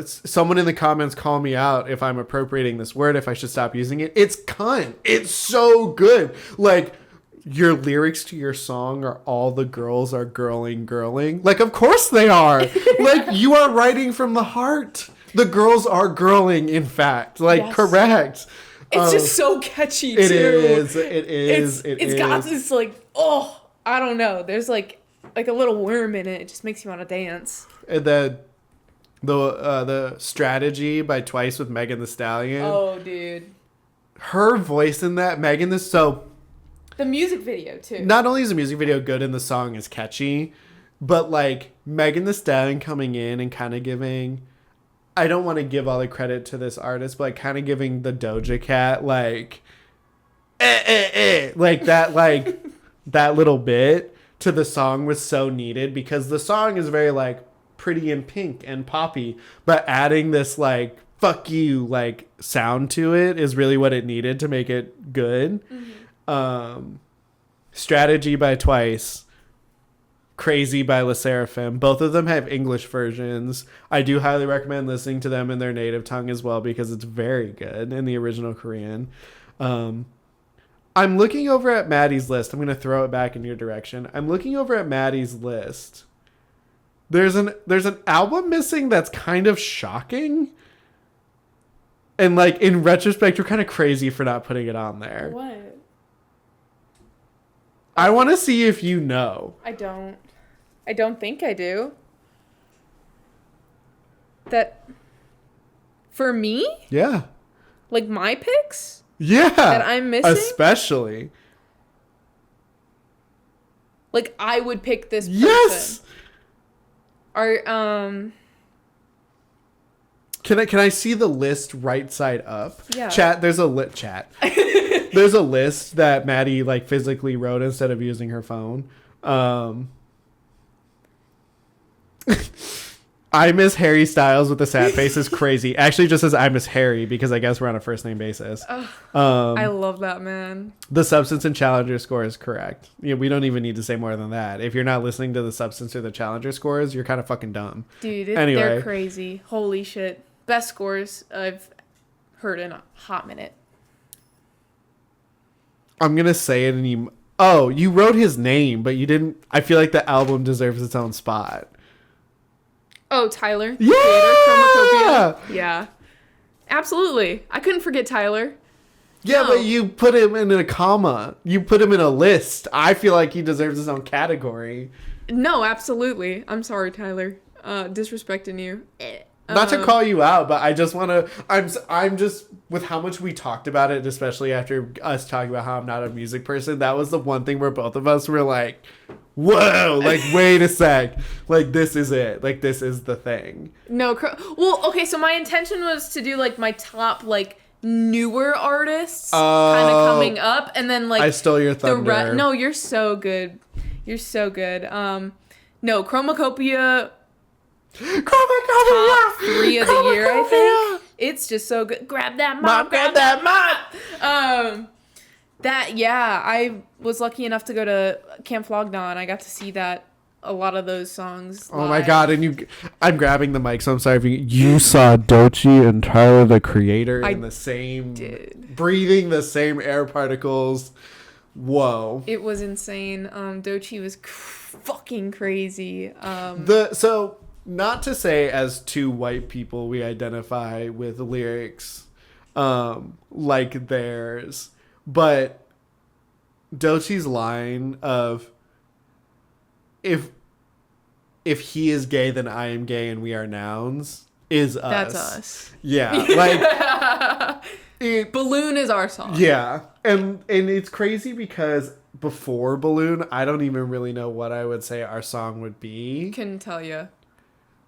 someone in the comments call me out if I'm appropriating this word, if I should stop using it. It's cunt. It's so good. Like, your lyrics to your song are all the girls are girling. Like, of course they are. Like, you are writing from the heart. The girls are girling, in fact. Like, yes. Correct. It's just so catchy, too. It is. It's got this, like, I don't know. There's, like a little worm in it. It just makes you want to dance. And then the Strategy by Twice with Megan Thee Stallion. Oh, dude. Her voice in that, the music video, too. Not only is the music video good and the song is catchy, but, like, Megan Thee Stallion coming in and kind of giving... I don't want to give all the credit to this artist, but like kind of giving the Doja Cat like like that little bit to the song was so needed, because the song is very like pretty and pink and poppy, but adding this like fuck you like sound to it is really what it needed to make it good. Mm-hmm. Strategy by Twice, Crazy by Le Sserafim. Both of them have English versions. I do highly recommend listening to them in their native tongue as well, because it's very good in the original Korean. I'm looking over at Maddie's list. I'm going to throw it back in your direction. I'm looking over at Maddie's list. There's an album missing that's kind of shocking. And like in retrospect, we're kind of crazy for not putting it on there. What? I want to see if you know. I don't think I do. That for me? Yeah. Like my picks? Yeah. That I'm missing? Especially. Like I would pick this person. Yes. Can I see the list right side up? Yeah. Chat, there's a chat. There's a list that Maddie like physically wrote instead of using her phone. I miss Harry Styles with the sad face is crazy. Actually, just says I miss Harry because I guess we're on a first name basis. I love that, man. The substance and challenger score is correct. Yeah, we don't even need to say more than that. If you're not listening to the substance or the challenger scores, you're kind of fucking dumb. Dude, Anyway. they're crazy. Holy shit. Best scores I've heard in a hot minute. I'm going to say it and you... Oh, you wrote his name, but you didn't... I feel like the album deserves its own spot. Oh, Tyler. Yeah! Creator, Chromacopia. Yeah. Absolutely. I couldn't forget Tyler. Yeah, No. but you put him in a comma. You put him in a list. I feel like he deserves his own category. No, absolutely. I'm sorry, Tyler. Disrespecting you. Not to call you out, but I just want to... I'm just... With how much we talked about it, especially after us talking about how I'm not a music person, that was the one thing where both of us were like, whoa, like, wait a sec. Like, this is it. Like, this is the thing. No, well, okay, so my intention was to do, like, my top, like, newer artists kind of coming up, and then, like... I stole your thunder. No, you're so good. You're so good. No, Chromacopia... Top 3 of the year, I think. It's just so good. Grab that mop, grab that mop. I was lucky enough to go to Camp Flogna, and I got to see that a lot of those songs. Oh my god! And I'm grabbing the mic, so I'm sorry if you saw Doechii and Tyler the Creator in the same, breathing the same air particles. Whoa! It was insane. Doechii was fucking crazy. Not to say as two white people we identify with lyrics like theirs, but Doechii's line of if he is gay, then I am gay and we are nouns is us. That's us. Yeah. Like Balloon is our song. Yeah. And it's crazy because before Balloon, I don't even really know what I would say our song would be. Couldn't tell you.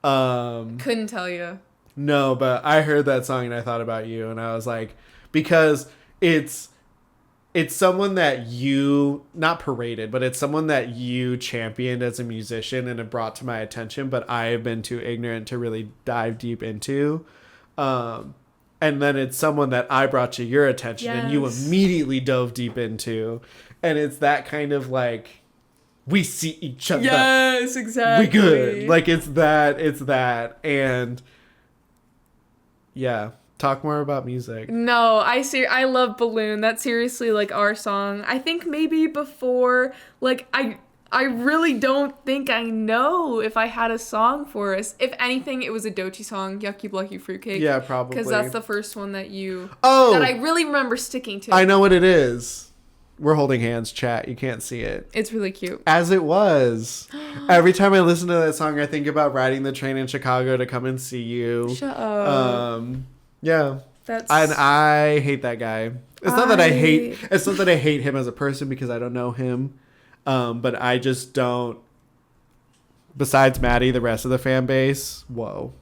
Couldn't tell you. No, but I heard that song and I thought about you and I was like, because it's someone that you not paraded, but it's someone that you championed as a musician and it brought to my attention, but I have been too ignorant to really dive deep into. And then it's someone that I brought to your attention and you immediately dove deep into. And it's that kind of like, we see each other. Yes, exactly. We good. Like it's that. And yeah, talk more about music. No, I love Balloon. That's seriously like our song. I think maybe before, like I really don't think I know if I had a song for us. If anything, it was a Doechii song, Yucky Blucky Fruitcake. Yeah, probably. Because that's the first one that that I really remember sticking to. I know what it is. We're holding hands, chat. You can't see it. It's really cute. As it was. Every time I listen to that song, I think about riding the train in Chicago to come and see you. Shut up. Yeah. And I hate that guy. It's not that I hate him as a person because I don't know him. But I just don't. Besides Maddie, the rest of the fan base, whoa.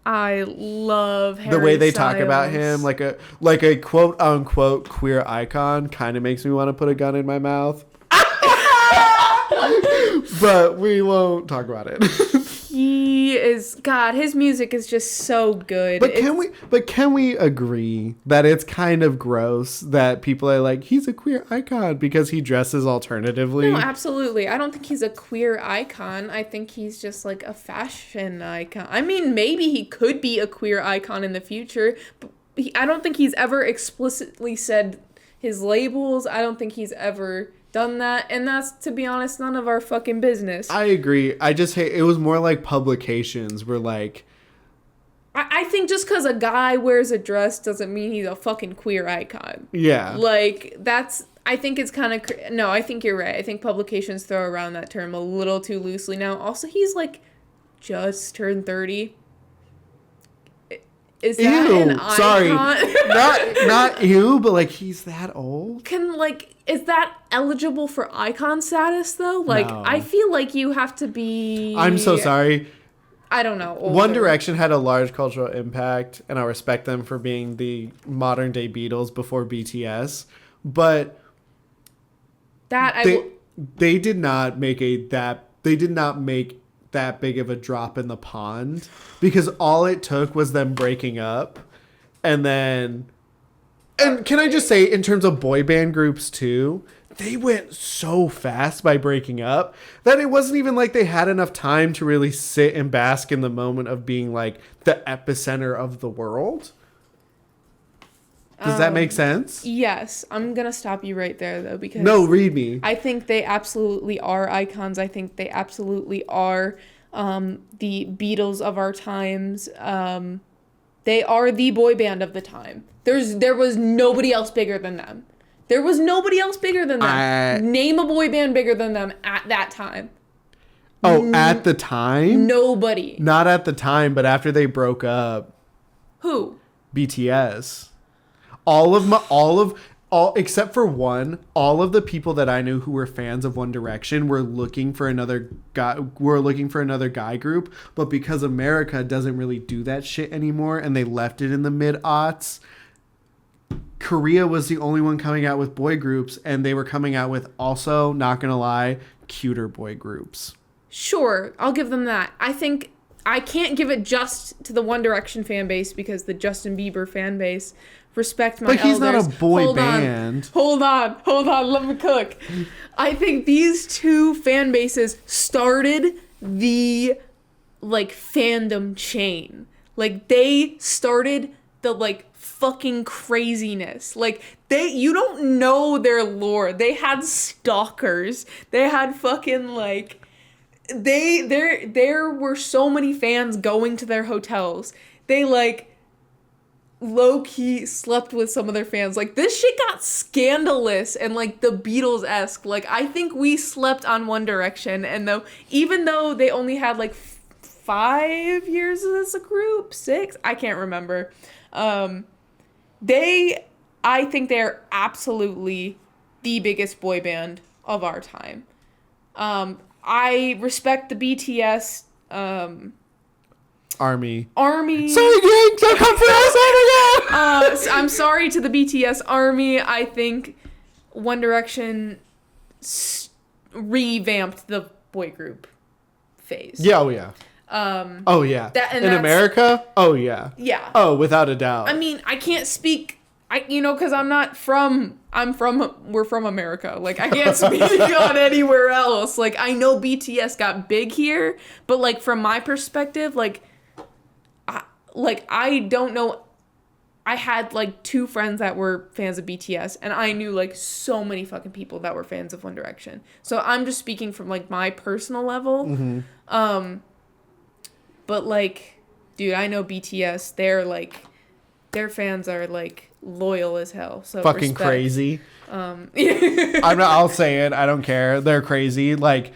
I love Harry the way they Styles. talk about him, like a quote unquote queer icon, kind of makes me want to put a gun in my mouth. But we won't talk about it. His music is just so good. But can we agree that it's kind of gross that people are like, he's a queer icon because he dresses alternatively? No, absolutely. I don't think he's a queer icon. I think he's just like a fashion icon. I mean, maybe he could be a queer icon in the future, but I don't think he's ever explicitly said his labels. I don't think he's ever done that, and that's, to be honest, none of our fucking business. I agree. I just hate it. Was more like publications were like, I think just because a guy wears a dress doesn't mean he's a fucking queer icon. Yeah. Like, that's... I think it's kind of... No, I think you're right. I think publications throw around that term a little too loosely now. Also, he's, like, just turned 30. Is that an icon? Sorry. not you, but, like, he's that old? Is that eligible for icon status, though? Like, No. I feel like you have to be... I'm so sorry. I don't know. Older. One Direction had a large cultural impact, and I respect them for being the modern day Beatles before BTS. But they did not make that big of a drop in the pond, because all it took was them breaking up, and can I just say, in terms of boy band groups too, they went so fast by breaking up that it wasn't even like they had enough time to really sit and bask in the moment of being like the epicenter of the world. Does that make sense? Yes. I'm going to stop you right there, though, because... No, read me. I think they absolutely are icons. I think they absolutely are the Beatles of our times. They are the boy band of the time. There was nobody else bigger than them. There was nobody else bigger than them. Name a boy band bigger than them at that time. Oh, at the time? Nobody. Not at the time, but after they broke up. Who? BTS. All except for one, all of the people that I knew who were fans of One Direction were looking for another guy group, but because America doesn't really do that shit anymore and they left it in the mid-aughts, Korea was the only one coming out with boy groups, and they were coming out with, also, not gonna lie, cuter boy groups. Sure, I'll give them that. I think I can't give it just to the One Direction fan base, because the Justin Bieber fan base respect my elders. But he's not a boy band. Hold on, let me cook. I think these two fan bases started the, like, fandom chain. Like, they started the, like, fucking craziness. Like, you don't know their lore. They had stalkers. They had fucking, like, there were so many fans going to their hotels. They, like, low-key slept with some of their fans. Like, this shit got scandalous and, like, the Beatles-esque. Like, I think we slept on One Direction, and even though they only had, like, 5 years as a group, 6, I can't remember. I think they're absolutely the biggest boy band of our time. I respect the BTS, Army. Sorry, gang, don't come for us. I'm sorry to the BTS Army. I think One Direction revamped the boy group phase. Yeah, oh yeah. Oh yeah. In America? Oh yeah. Yeah. Oh, without a doubt. I mean, I can't speak, because we're from America. Like, I can't speak on anywhere else. Like, I know BTS got big here, but, like, from my perspective, I don't know. I had, like, 2 friends that were fans of BTS, and I knew, like, so many fucking people that were fans of One Direction. So I'm just speaking from, like, my personal level. Mm-hmm. But, like, dude, I know BTS. Their fans are, like, loyal as hell. So fucking respect. crazy. I'll say it. I don't care. They're crazy. Like,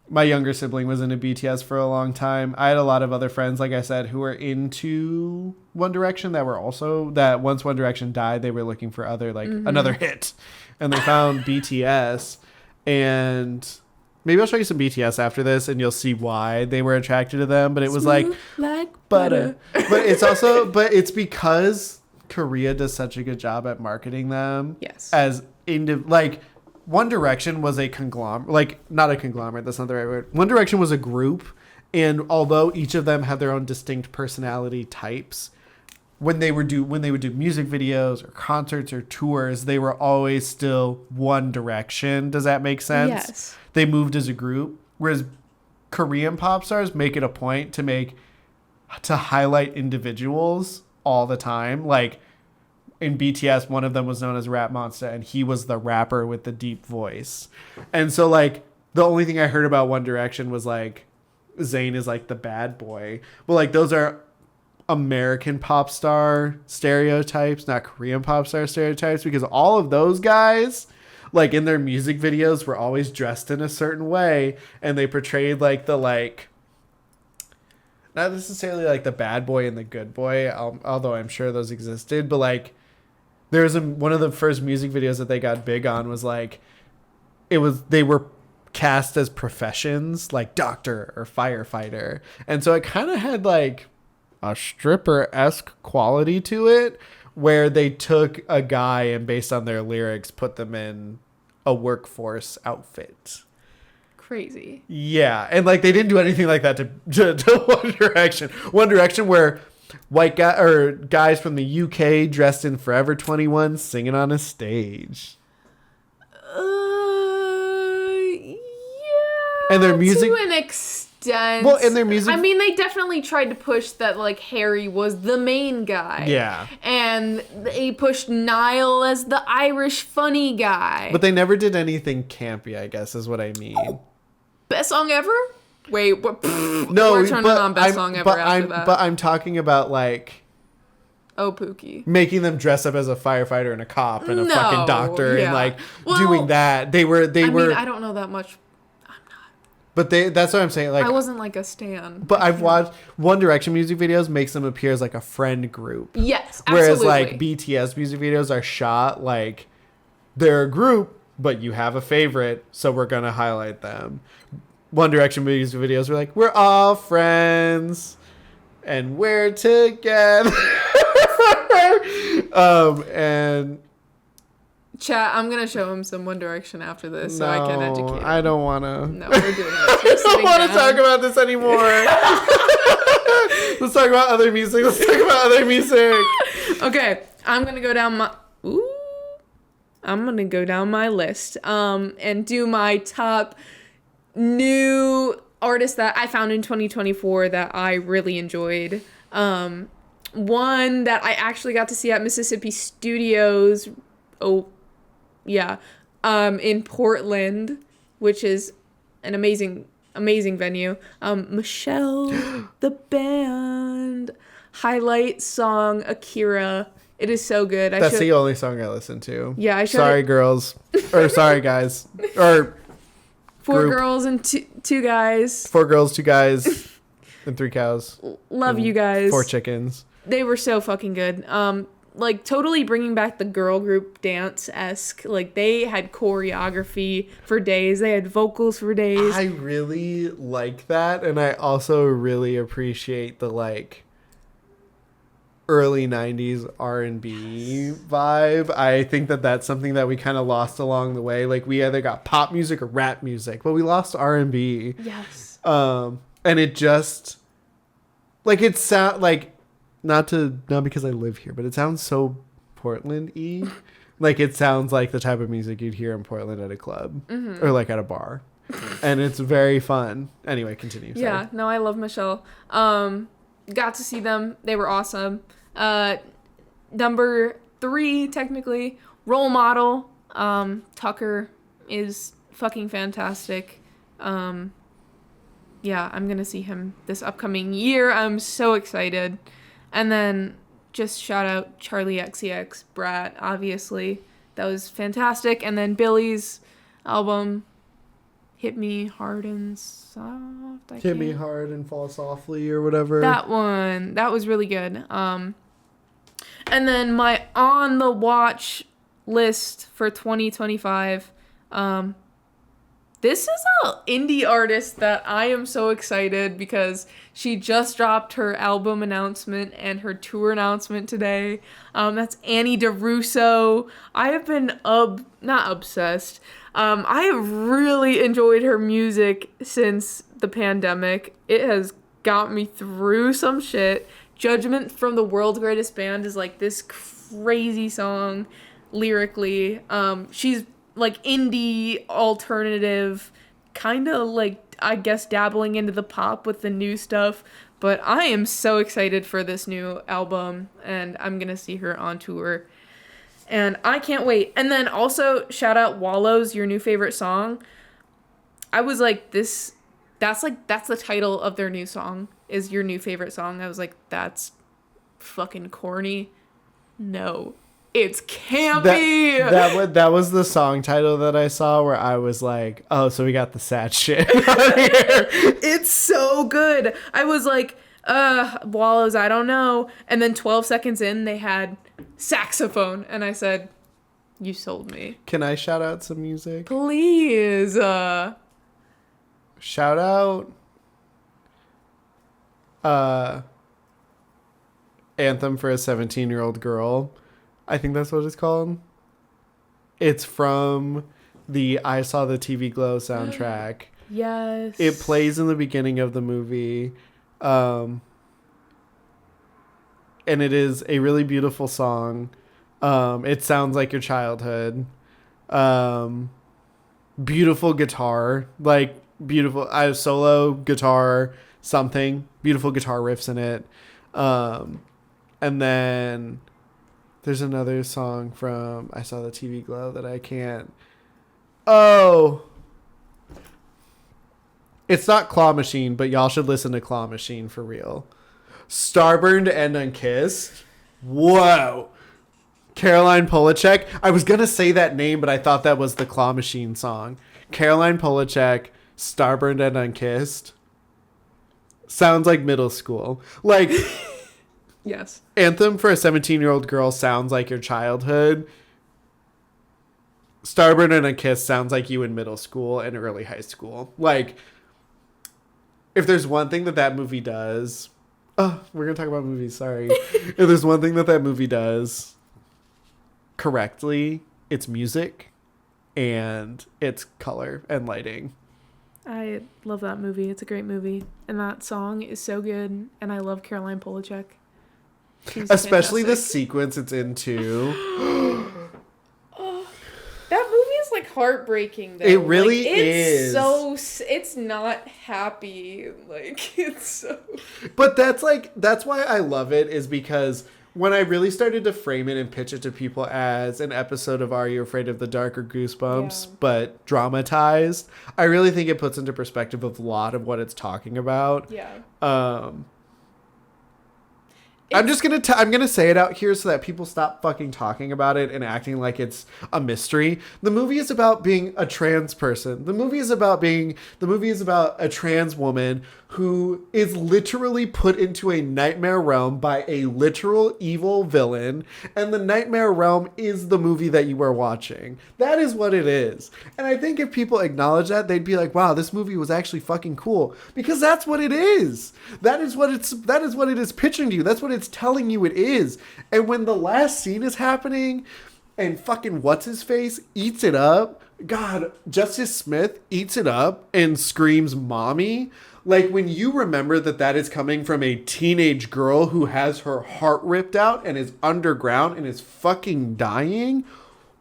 my younger sibling was into BTS for a long time. I had a lot of other friends, like I said, who were into One Direction that once One Direction died, they were looking for another hit, and they found BTS. And maybe I'll show you some BTS after this, and you'll see why they were attracted to them. But it was Smooth like butter. But it's because Korea does such a good job at marketing them. Yes. One Direction was a conglomerate, not a conglomerate, that's not the right word. One Direction was a group, and although each of them had their own distinct personality types, when they would do music videos or concerts or tours, they were always still One Direction. Does that make sense? Yes. They moved as a group, whereas Korean pop stars make it a point to highlight individuals all the time. Like, in BTS, one of them was known as Rap Monster, and he was the rapper with the deep voice. And so, like, the only thing I heard about One Direction was, like, Zayn is, like, the bad boy. But, like, those are American pop star stereotypes, not Korean pop star stereotypes, because all of those guys, like in their music videos, were always dressed in a certain way, and they portrayed like the like, not necessarily like the bad boy and the good boy, although I'm sure those existed, but like there was one of the first music videos that they got big on was like, they were cast as professions like doctor or firefighter, and so it kind of had like a stripper-esque quality to it, where they took a guy and based on their lyrics put them in a workforce outfit. Crazy. Yeah, and like they didn't do anything like that to One Direction. One Direction, where white guy or guys from the UK dressed in Forever 21 singing on a stage. Yeah. And their music, to an extent. well, and their music, I mean, they definitely tried to push that like Harry was the main guy. yeah, And they pushed Niall as the Irish funny guy. but they never did anything campy, I guess is what I mean. Best song ever? Wait, what? No, we're turning on best song ever after that. But I'm talking about like, oh, Pookie. making them dress up as a firefighter and a cop and a No, fucking doctor, yeah. and like Well, doing that. They were, I mean, I don't know that much. but that's what I'm saying. Like, I wasn't like a stan. but I've watched One Direction music videos makes them appear as like a friend group. Yes, Whereas absolutely. like BTS music videos are shot like they're a group, but you have a favorite, so we're gonna highlight them. One Direction music videos are like, we're all friends and we're together. And Chat, I'm gonna show him some One Direction after this so I can educate him. I don't wanna. No, we're doing it. I don't want to talk about this anymore. Let's talk about other music. Okay, I'm gonna go down my list and do my top new artists that I found in 2024 that I really enjoyed. One that I actually got to see at Mississippi Studios. Oh, yeah. In Portland, which is an amazing venue. Michelle, the band, highlight song Akira. It is so good. That's the only song I listen to. Yeah, I showed Sorry, it. girls. Or sorry, guys. Or Four group. girls and two guys. 4 girls, 2 guys, and 3 cows. Love you guys. 4 chickens. They were so fucking good. Like totally bringing back the girl group dance-esque. Like they had choreography for days. They had vocals for days. I really like that, and I also really appreciate the like early 90s R&B vibe. I think that's something that we kind of lost along the way. Like we either got pop music or rap music, but we lost R&B. Yes. And it just like it sound like not because I live here, but it sounds so Portland-y. Like it sounds like the type of music you'd hear in Portland at a club or like at a bar. And it's very fun. Anyway, continue. Sorry. Yeah, no, I love Michelle. Got to see them. They were awesome. Number 3, technically, Role Model. Tucker is fucking fantastic. Yeah, I'm gonna see him this upcoming year. I'm so excited. And then just shout out Charlie XCX, Brat, obviously. That was fantastic. And then Billy's album, Hit Me Hard and Soft. Hit Me Hard and Fall Softly or whatever. That one. That was really good. And then my on the watch list for 2025. This is an indie artist that I am so excited because she just dropped her album announcement and her tour announcement today. That's Annie DeRusso. I have been not obsessed. I have really enjoyed her music since the pandemic. It has got me through some shit. Judgment from the World's Greatest Band is like this crazy song lyrically. She's like indie alternative, kind of like I guess dabbling into the pop with the new stuff, but I am so excited for this new album and I'm gonna see her on tour and I can't wait. And then also shout out Wallows, Your New Favorite Song. I was like, that's the title of their new song is Your New Favorite Song. I was like, that's fucking corny. No. It's campy. That was the song title that I saw where I was like, oh, so we got the sad shit out here. It's so good. I was like, Wallows, I don't know. And then 12 seconds in, they had saxophone. And I said, you sold me. Can I shout out some music? Please. Shout out Anthem for a 17-year-old Girl. I think that's what it's called. It's from the I Saw the TV Glow soundtrack. Yes. It plays in the beginning of the movie. And it is a really beautiful song. It sounds like your childhood. Beautiful guitar. Like, beautiful. I have solo guitar, something. Beautiful guitar riffs in it. And then there's another song from I Saw the TV Glow that I can't. Oh. It's not Claw Machine, but y'all should listen to Claw Machine for real. Starburned and Unkissed. Whoa. Caroline Polachek. I was going to say that name, but I thought that was the Claw Machine song. Caroline Polachek, Starburned and Unkissed. Sounds like middle school. Like... Yes. Anthem for a 17-year-old Girl sounds like your childhood. Starboard and a Kiss sounds like you in middle school and early high school. Like, if there's one thing that movie does... Oh, we're going to talk about movies, sorry. If there's one thing that movie does correctly, it's music and it's color and lighting. I love that movie. It's a great movie. And that song is so good. And I love Caroline Polachek. She's especially fantastic. the sequence it's into. Oh, that movie is like heartbreaking though. It really like, is. It's not happy. Like, it's so... But that's why I love it, is because when I really started to frame it and pitch it to people as an episode of Are You Afraid of the Dark or Goosebumps, but dramatized, I really think it puts into perspective a lot of what it's talking about. Yeah. I'm just I'm gonna say it out here so that people stop fucking talking about it and acting like it's a mystery. The movie is about being a trans person. The movie is about a trans woman who is literally put into a nightmare realm by a literal evil villain, and the nightmare realm is the movie that you are watching. That is what it is. And I think if people acknowledge that, they'd be like, wow, this movie was actually fucking cool. Because that's what it is. That is what it is pitching to you. That's what it's telling you it is. And when the last scene is happening and fucking what's-his-face eats it up, God, Justice Smith eats it up and screams mommy. Like, when you remember that is coming from a teenage girl who has her heart ripped out and is underground and is fucking dying,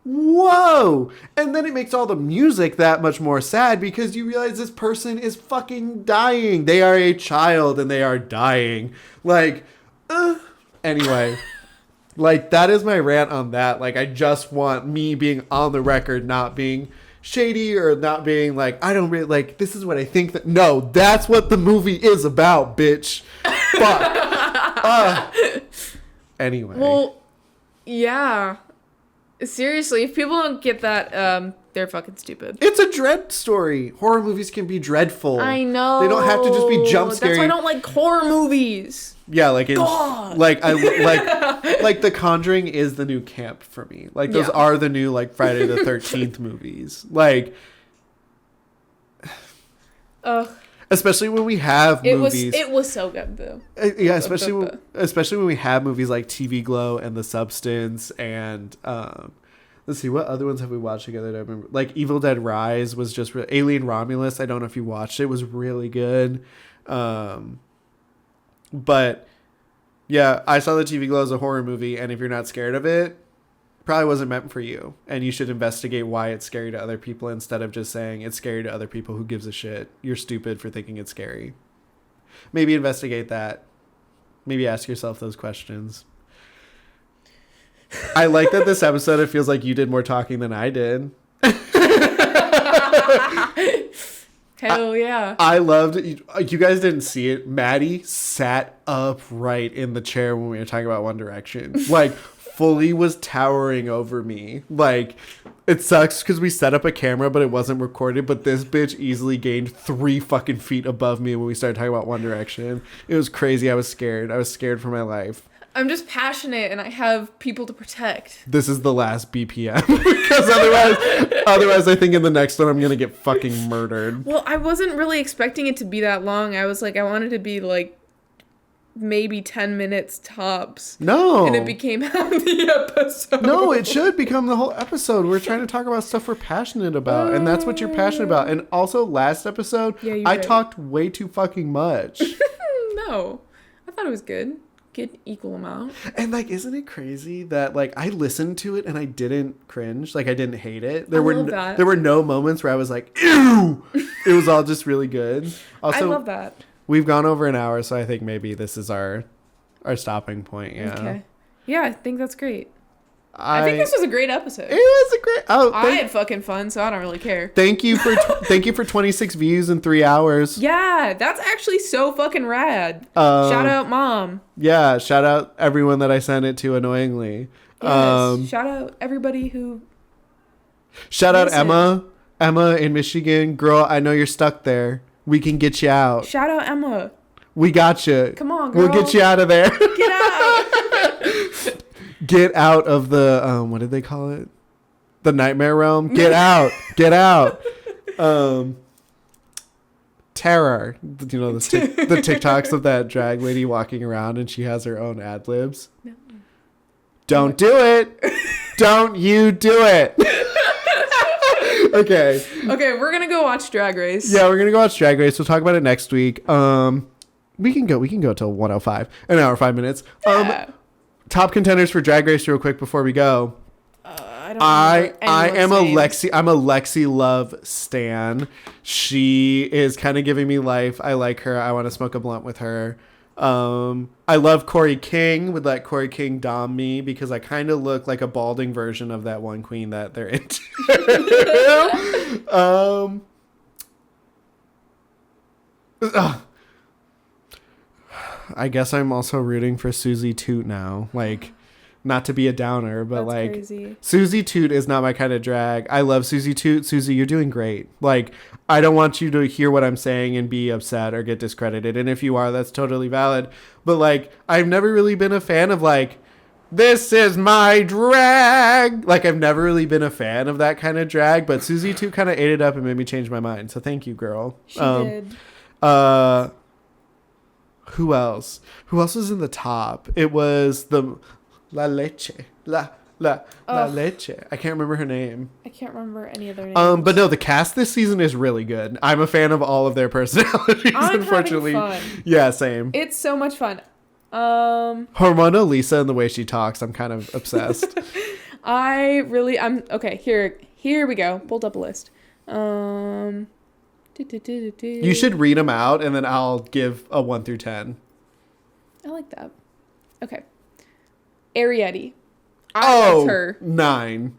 whoa! And then it makes all the music that much more sad because you realize this person is fucking dying. They are a child and they are dying. Like, anyway, like, that is my rant on that. Like, I just want me being on the record, not being shady or not being like, I don't really, like, this is what I think that... No, that's what the movie is about, bitch. Fuck. Anyway. Well, yeah. Seriously, if people don't get that, they're fucking stupid. It's a dread story. Horror movies can be dreadful. I know. They don't have to just be jump scary. That's why I don't like horror movies. Yeah, like it's God. like like The Conjuring is the new camp for me. Like, those are the new, like, Friday the 13th movies. Like, especially when we have movies. It was so good though. Yeah, especially when we have movies like TV Glow and The Substance and let's see, what other ones have we watched together that I remember? Like, Evil Dead Rise was just Alien Romulus. I don't know if you watched it. It was really good. But yeah, I Saw the TV Glow as a horror movie, and if you're not scared of it, probably wasn't meant for you. And you should investigate why it's scary to other people instead of just saying it's scary to other people. Who gives a shit? You're stupid for thinking it's scary. Maybe investigate that. Maybe ask yourself those questions. I like that this episode, it feels like you did more talking than I did. Hey, Hell yeah. I loved it. You guys didn't see it. Maddie sat upright in the chair when we were talking about One Direction. Like, fully was towering over me. Like, it sucks because we set up a camera, but it wasn't recorded. But this bitch easily gained 3 fucking feet above me when we started talking about One Direction. It was crazy. I was scared. I was scared for my life. I'm just passionate and I have people to protect. This is the last BPM because otherwise I think in the next one I'm going to get fucking murdered. Well, I wasn't really expecting it to be that long. I was like, I wanted to be like maybe 10 minutes tops. No. And it became half the episode. No, it should become the whole episode. We're trying to talk about stuff we're passionate about, and that's what you're passionate about. And also, last episode, I talked way too fucking much. No. I thought it was good. Good equal amount. And like, isn't it crazy that like I listened to it and I didn't cringe? Like I didn't hate it. There were no moments where I was like, ew. It was all just really good. Also, I love that. We've gone over an hour, so I think maybe this is our stopping point. Yeah. Okay. Yeah, I think that's great. I think this was a great episode. It was a great. I had fucking fun, so I don't really care. Thank you for 26 views in 3 hours. Yeah, that's actually so fucking rad. Shout out, Mom. Yeah, shout out everyone that I sent it to annoyingly. Yes, shout out everybody who. Shout out Emma in Michigan, girl. I know you're stuck there. We can get you out. Shout out Emma. We got you. Come on, girl. We'll get you out of there. Get out. Get out of the what did they call it? The nightmare realm. Get out. Get out. Terror. You know the TikToks of that drag lady walking around and she has her own ad libs. No. Don't do it. Don't you do it. Okay, we're gonna go watch Drag Race. Yeah, we're gonna go watch Drag Race. We'll talk about it next week. We can go till 1:05, an hour 5 minutes. Yeah. Top contenders for Drag Race, real quick before we go. I am a Lexi Love stan. She is kind of giving me life. I like her. I want to smoke a blunt with her. I love Corey King. Would let Corey King dom me because I kind of look like a balding version of that one queen that they're into. I guess I'm also rooting for Susie Toot now. Like, not to be a downer, but that's like crazy. Susie Toot is not my kind of drag. I love Susie Toot. Susie, you're doing great. Like, I don't want you to hear what I'm saying and be upset or get discredited. And if you are, that's totally valid. But like, I've never really been a fan of like, this is my drag. Like, I've never really been a fan of that kind of drag. But Susie Toot kind of ate it up and made me change my mind. So thank you, girl. She did. Who else? Who else was in the top? It was the La Leche. La Leche. I can't remember her name. I can't remember any of their names. But no, the cast this season is really good. I'm a fan of all of their personalities, unfortunately. Having fun. Yeah, same. It's so much fun. Hormonal Lisa and the way she talks, I'm kind of obsessed. I'm okay, here we go. Pulled up a list. You should read them out and then I'll give a 1 through 10. I like that. Okay. Arietti. I liked her. 9.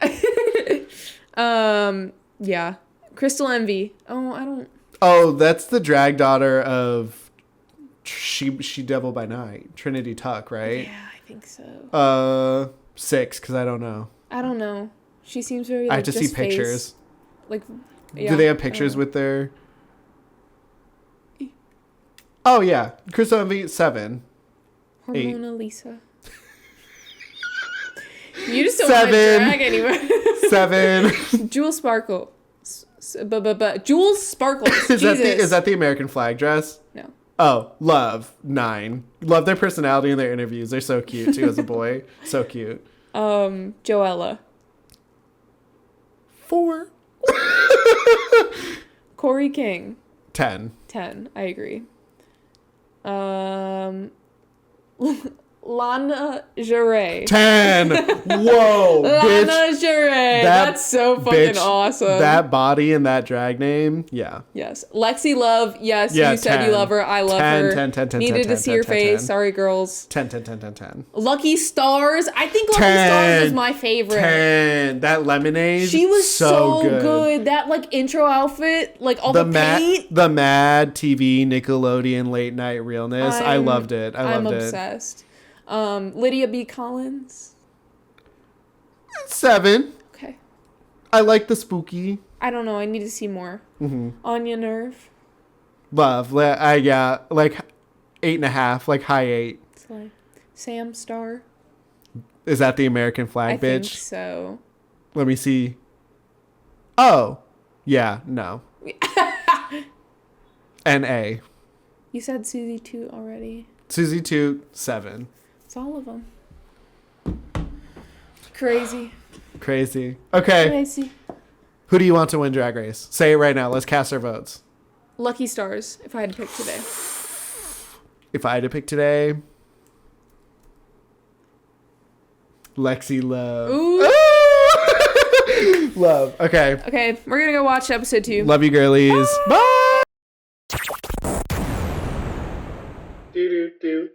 Yeah. Crystal Envy. I don't. Oh, that's the drag daughter of She Devil by Night. Trinity Tuck, right? Yeah, I think so. 6, because I don't know. I don't know. She seems very. Like, I have to see pictures. Face. Like, yeah, do they have pictures with their? Oh yeah, Crystal Envy 7. Hormona Lisa. You just don't want to drag anywhere. 7. Jewel Sparkle. Jewel Sparkles. Is that the American flag dress? No. Oh, Love 9. Love their personality in their interviews. They're so cute too as a boy. So cute. Joella. 4. Corey King. 10. 10. I agree. Lana Jure. 10. Whoa, bitch. Lana Jure. That's so fucking awesome. That body and that drag name. Yeah. Yes. Lexi Love. Yes. Yeah, You said 10. you love her. I love 10, her. 10, 10, 10, Needed 10, to see 10, her 10, face. 10. Sorry, girls. 10, 10, 10, 10, 10. Lucky Stars. I think Lucky Stars was my favorite. 10. That lemonade. She was so good. good. That like intro outfit, like all the paint. The Mad TV Nickelodeon late night realness. I loved it. I'm obsessed. Lydia B. Collins. 7. Okay. I like the spooky. I don't know. I need to see more. Anya Nerve. Love. I got like 8.5, like high 8. Like Sam Star. Is that the American flag, bitch? I think so. Let me see. Oh. Yeah, no. N.A. You said Susie 2 already. Susie 2, 7. It's all of them. Crazy. Okay. Crazy. Who do you want to win Drag Race? Say it right now. Let's cast our votes. Lucky Stars, if I had to pick today. If I had to pick today, Lexi Love. Ooh. Love. Okay. Okay, we're gonna go watch episode 2. Love you, girlies. Bye. Do do do.